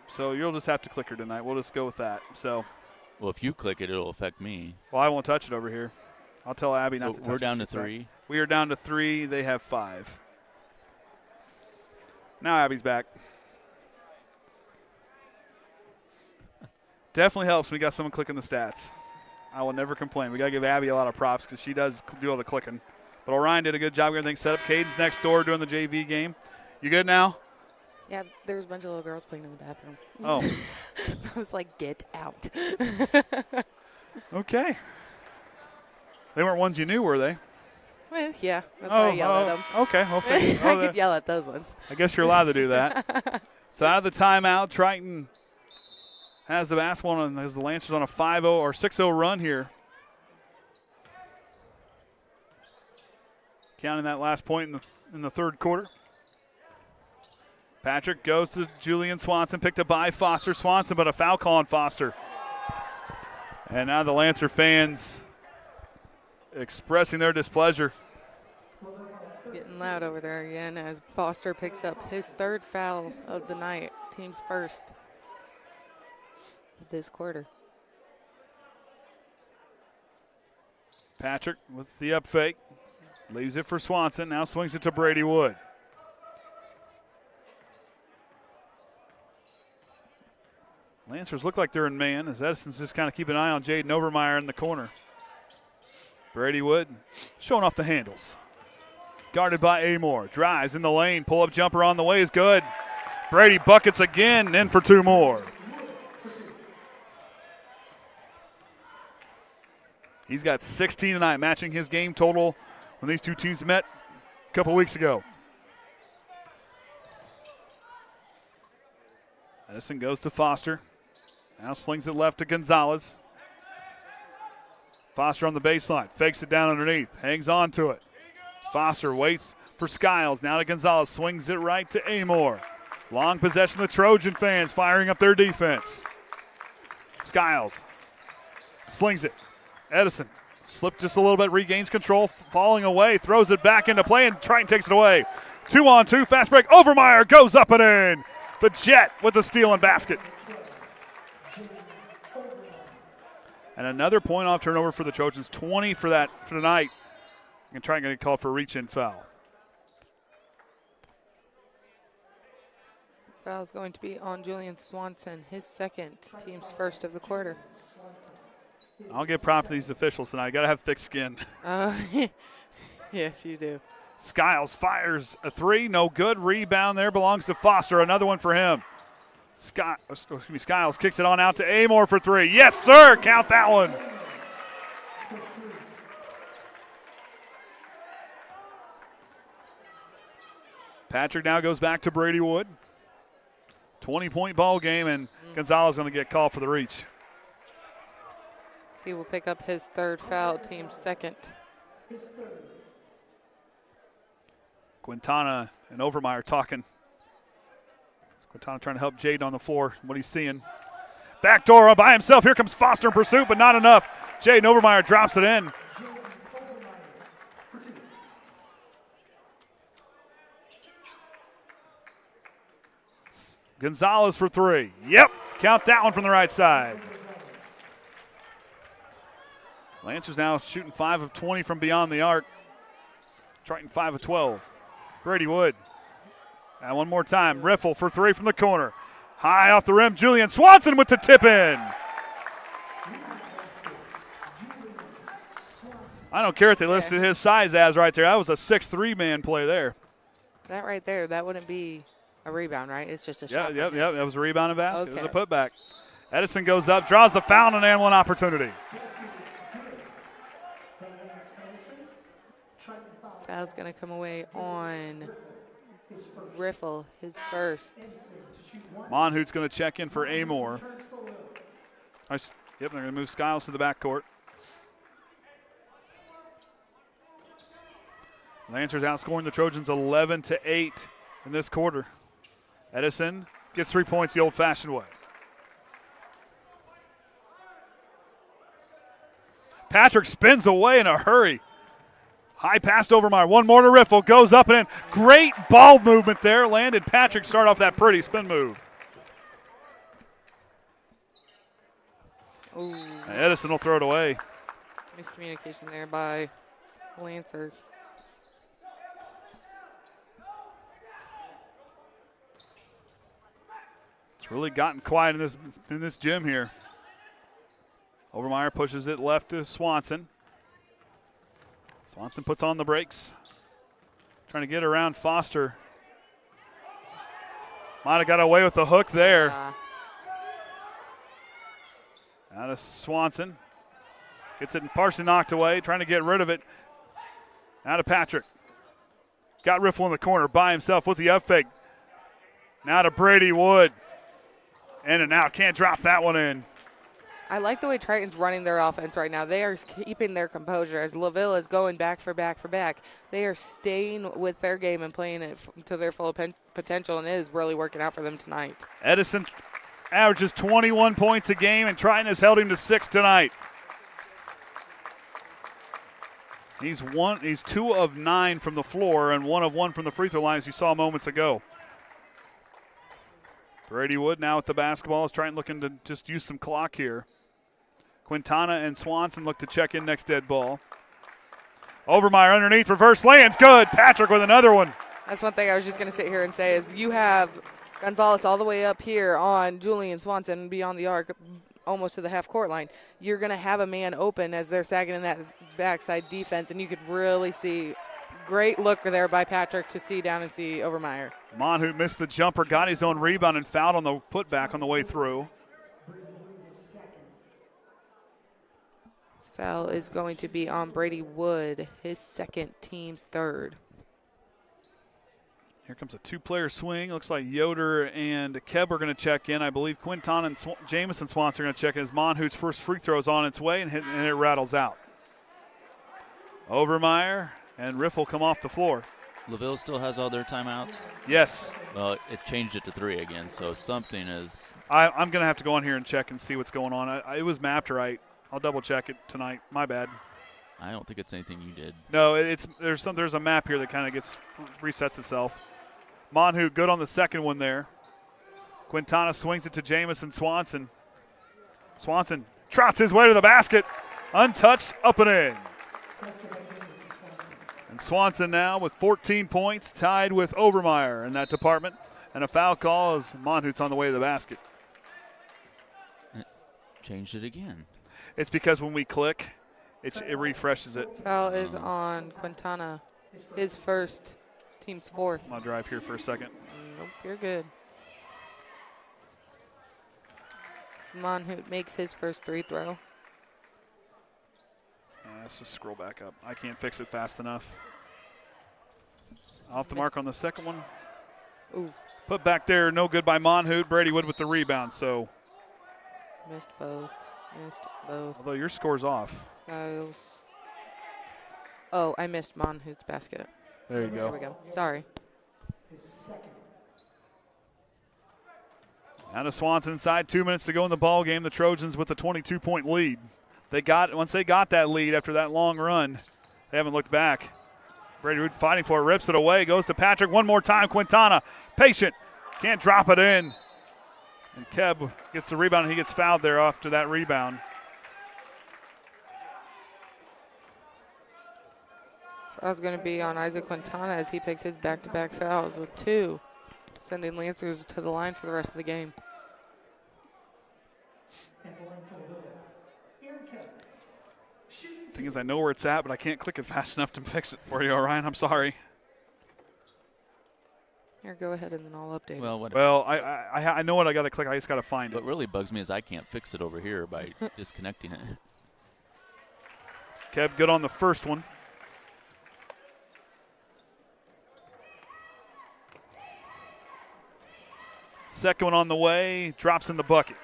So you'll just have to click her tonight. We'll just go with that. So. Well, if you click it, it'll affect me. Well, I won't touch it over here. I'll tell Abby not to touch it. We're down to 3. We are down to 3. They have 5. Now Abby's back. Definitely helps when we got someone clicking the stats. I will never complain. We got to give Abby a lot of props because she does do all the clicking. But Orion did a good job getting things set up. Cade's next door doing the JV game. You good now? Yeah, there's a bunch of little girls playing in the bathroom. Oh. I was like, get out. Okay. They weren't ones you knew, were they? Well, yeah, that's why I yelled at them. Okay. Well, I could yell at those ones. I guess you're allowed to do that. So out of the timeout, Triton has the basketball and has the Lancers on a 5-0 or 6-0 run here. Counting that last point in the third quarter. Patrick goes to Julian Swanson, picked up by Foster. Swanson, but a foul call on Foster. And now the Lancer fans expressing their displeasure. It's getting loud over there again as Foster picks up his third foul of the night, team's first of this quarter. Patrick with the up fake. Leaves it for Swanson. Now swings it to Brady Wood. Lancers look like they're in man as Edison's just kind of keeping an eye on Jaden Overmeyer in the corner. Brady Wood showing off the handles. Guarded by Amore. Drives in the lane. Pull-up jumper on the way is good. Brady buckets again, in for two more. He's got 16 tonight, matching his game total when these two teams met a couple weeks ago. Edison goes to Foster. Now slings it left to Gonzalez. Foster on the baseline. Fakes it down underneath. Hangs on to it. Foster waits for Skiles. Now to Gonzalez. Swings it right to Amore. Long possession. The Trojan fans firing up their defense. Skiles slings it. Edison slipped just a little bit. Regains control. Falling away. Throws it back into play and Triton takes it away. 2-on-2. Fast break. Overmeyer goes up and in. The Jet with the steal and basket. And another point off turnover for the Trojans. 20 for that for tonight. And trying to get called for a reach-in foul. Foul's going to be on Julian Swanson, his second, team's first of the quarter. I'll give props to these officials tonight. Got to have thick skin. Yes, you do. Skiles fires a three. No good. Rebound there belongs to Foster. Another one for him. Skiles kicks it on out to Amore for three. Yes, sir. Count that one. Patrick now goes back to Brady Wood. 20-point ball game, and Gonzalez going to get called for the reach. He will pick up his third foul, team's second. Quintana and Overmeyer talking. Quintana trying to help Jaden on the floor, what he's seeing. Backdoor by himself. Here comes Foster in pursuit, but not enough. Jaden Overmeyer drops it in. Gonzalez for three. Yep, count that one from the right side. Lancers now shooting 5 of 20 from beyond the arc. Triton 5 of 12. Brady Wood. And one more time. Riffle for three from the corner. High off the rim. Julian Swanson with the tip in. I don't care if they listed his size as right there. That was a 6'3" man play there. That right there, that wouldn't be a rebound, right? It's just a shot. Yep. That was a rebound and basket. Okay. It was a putback. Edison goes up, draws the foul, and one opportunity. Foul's going to come away on Riffle, his first. Monhoot's going to check in for Amore. Yep, they're going to move Skiles to the backcourt. Lancers outscoring the Trojans 11-8 in this quarter. Edison gets 3 points the old-fashioned way. Patrick spins away in a hurry. High pass to Overmeyer. One more to Riffle. Goes up and in. Great ball movement there. Landed Patrick. Start off that pretty spin move. Ooh. Edison will throw it away. Miscommunication there by Lancers. It's really gotten quiet in this gym here. Overmeyer pushes it left to Swanson. Swanson puts on the brakes. Trying to get around Foster. Might have got away with the hook there. Out of Swanson. Gets it partially knocked away, trying to get rid of it. Out of Patrick. Got Riffle in the corner by himself with the up fake. Now to Brady Wood. In and out. Can't drop that one in. I like the way Triton's running their offense right now. They are keeping their composure as LaVille is going back for back for back. They are staying with their game and playing it to their full potential, and it is really working out for them tonight. Edison averages 21 points a game, and Triton has held him to 6 tonight. He's 2 of 9 from the floor and 1 of 1 from the free throw line, as you saw moments ago. Brady Wood now with the basketball is Triton looking to just use some clock here. Quintana and Swanson look to check in next dead ball. Overmeyer underneath, reverse lands, good. Patrick with another one. That's one thing I was just going to sit here and say is you have Gonzalez all the way up here on Julian Swanson beyond the arc, almost to the half-court line. You're going to have a man open as they're sagging in that backside defense, and you could really see great look there by Patrick to see down and see Overmeyer. Monhout missed the jumper, got his own rebound, and fouled on the putback on the way through. Foul is going to be on Brady Wood, his second, team's third. Here comes a 2-player swing. Looks like Yoder and Keb are going to check in. I believe Quinton and Jamison Swanson are going to check in as Monhout's first free throw is on its way, and it rattles out. Overmeyer and Riffle come off the floor. LaVille still has all their timeouts? Yes. Well, it changed it to 3 again, so something is. I'm going to have to go on here and check and see what's going on. It was mapped right. I'll double check it tonight. My bad. I don't think it's anything you did. No, there's a map here that kind of resets itself. Monhout good on the second one there. Quintana swings it to Jamison Swanson. Swanson trots his way to the basket. Untouched, up and in. And Swanson now with 14 points, tied with Overmeyer in that department. And a foul call as Monhout's on the way to the basket. Changed it again. It's because when we click, it refreshes it. Foul is on Quintana, his first, team's fourth. I'll drive here for a second. Nope, you're good. Monhout makes his first free throw. Let's just scroll back up. I can't fix it fast enough. Off the mark on the second one. Ooh. Put back there, no good by Monhout. Brady Wood with the rebound, so. Missed both. Although your score's off. Styles. Oh, I missed Monhout's basket. There you go. There we go. Sorry. Out of Swanson inside, 2 minutes to go in the ball game. The Trojans with a 22-point lead. Once they got that lead after that long run, they haven't looked back. Brady Wood fighting for it, rips it away, goes to Patrick one more time. Quintana, patient, can't drop it in. And Keb gets the rebound, and he gets fouled there after that rebound. Foul's going to be on Isaac Quintana as he picks his back-to-back fouls with 2, sending Lancers to the line for the rest of the game. Thing is, I know where it's at, but I can't click it fast enough to fix it for you, Orion. I'm sorry. Here, go ahead, and then I'll update. Well, I know what I got to click. I just got to find it. What really bugs me is I can't fix it over here by disconnecting it. Keb good on the first one. Second one on the way, drops in the bucket.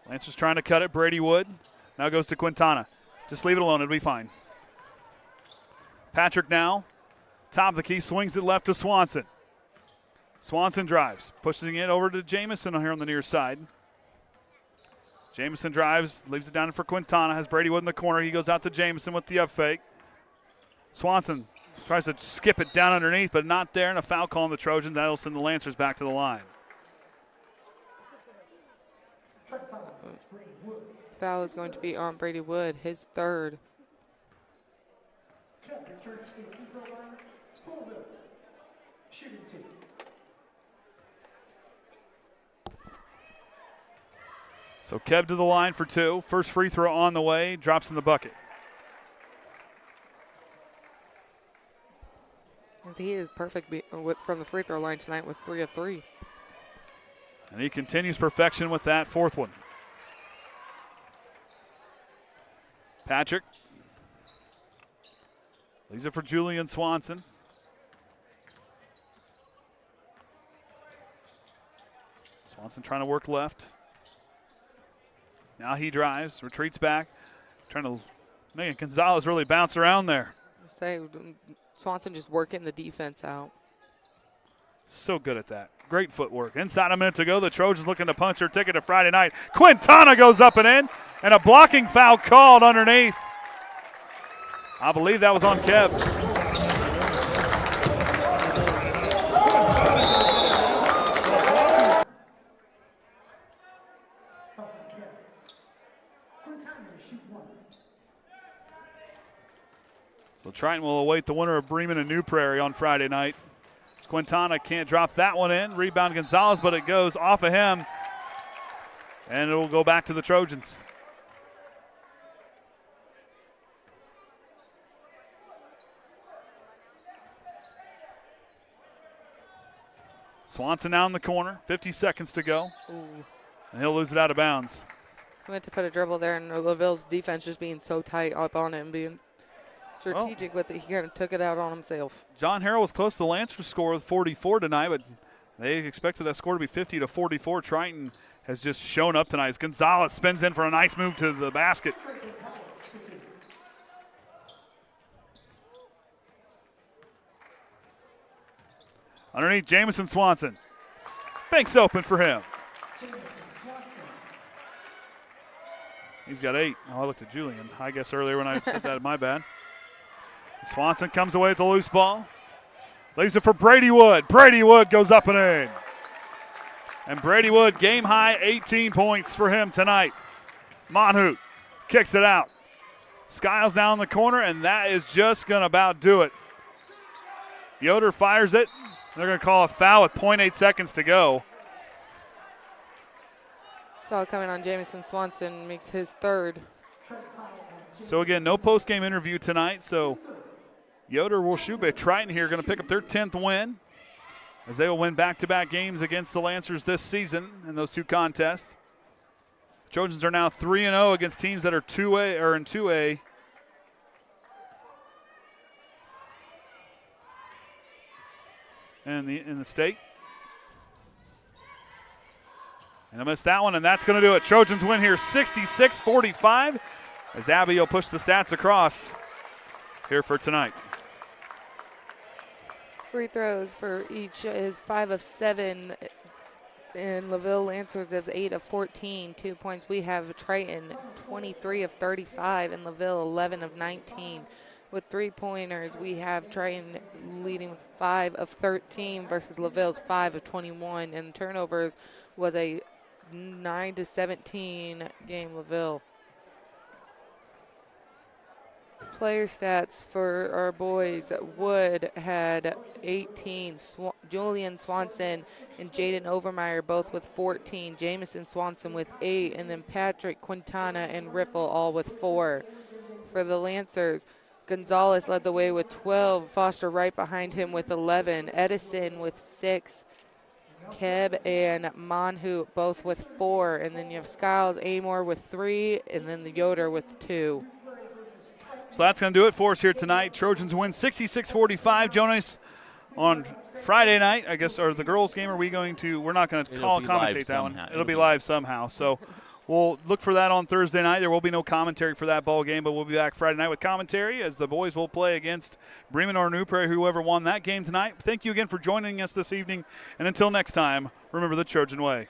Lancers trying to cut it. Brady Wood now goes to Quintana. Just leave it alone. It'll be fine. Patrick now, top of the key, swings it left to Swanson. Swanson drives, pushing it over to Jamison here on the near side. Jamison drives, leaves it down for Quintana, has Brady Wood in the corner. He goes out to Jamison with the up fake. Swanson tries to skip it down underneath, but not there, and a foul call on the Trojans. That'll send the Lancers back to the line. Foul is going to be on Brady Wood, his third. So Keb to the line for 2. First free throw on the way, drops in the bucket. He is perfect from the free throw line tonight with 3 of 3. And he continues perfection with that 4th one. Patrick. Leaves it for Julian Swanson. Swanson trying to work left. Now he drives, retreats back, trying to make Gonzalez really bounce around there. Swanson just working the defense out. So good at that. Great footwork. Inside a minute to go. The Trojans looking to punch their ticket to Friday night. Quintana goes up and in, and a blocking foul called underneath. I believe that was on Keb. So Triton will await the winner of Bremen and New Prairie on Friday night. Quintana can't drop that one in. Rebound Gonzalez, but it goes off of him. And it will go back to the Trojans. Swanson now in the corner. 50 seconds to go. Ooh. And he'll lose it out of bounds. Went to put a dribble there, and LaVille's defense just being so tight up on him, being strategic with it. He kind of took it out on himself. John Harrell was close to the Lancers score with 44 tonight, but they expected that score to be 50 to 44. Triton has just shown up tonight as Gonzalez spins in for a nice move to the basket. Underneath, Jamison Swanson. Banks open for him. He's got 8. Oh, I looked at Julian, I guess, earlier when I said that. My bad. Swanson comes away with the loose ball. Leaves it for Brady Wood. Brady Wood goes up and in. And Brady Wood, game high 18 points for him tonight. Monhout kicks it out. Skiles down the corner, and that is just going to about do it. Yoder fires it. They're going to call a foul with 0.8 seconds to go. Foul coming on Jamison Swanson, makes his 3rd. So again, no post-game interview tonight, so Yoder will shoot, but Triton here going to pick up their 10th win as they will win back-to-back games against the Lancers this season in those 2 contests. The Trojans are now 3-0 against teams that are 2A or in 2A. In the state. And I missed that one, and that's going to do it. Trojans win here 66-45 as Abby will push the stats across here for tonight. Free throws for each is 5 of 7, and LaVille Lancers is 8 of 14, 2 points. We have Triton 23 of 35, and LaVille 11 of 19. With 3-pointers, we have Triton leading with 5 of 13 versus LaVille's 5 of 21, and turnovers was a 9-17 game LaVille. Player stats for our boys. Wood had 18. Julian Swanson and Jaden Overmeyer both with 14. Jamison Swanson with 8. And then Patrick, Quintana, and Riffle all with 4. For the Lancers, Gonzalez led the way with 12. Foster right behind him with 11. Edison with 6. Keb and Monhout both with 4. And then you have Skiles, Amor with 3. And then the Yoder with 2. So that's going to do it for us here tonight. Trojans win 66-45. Jonas, on Friday night, I guess, or the girls' game, are we going to – we're not going to commentate that one. It'll be live somehow. So we'll look for that on Thursday night. There will be no commentary for that ball game, but we'll be back Friday night with commentary as the boys will play against Bremen or New Prairie, whoever won that game tonight. Thank you again for joining us this evening. And until next time, remember the Trojan way.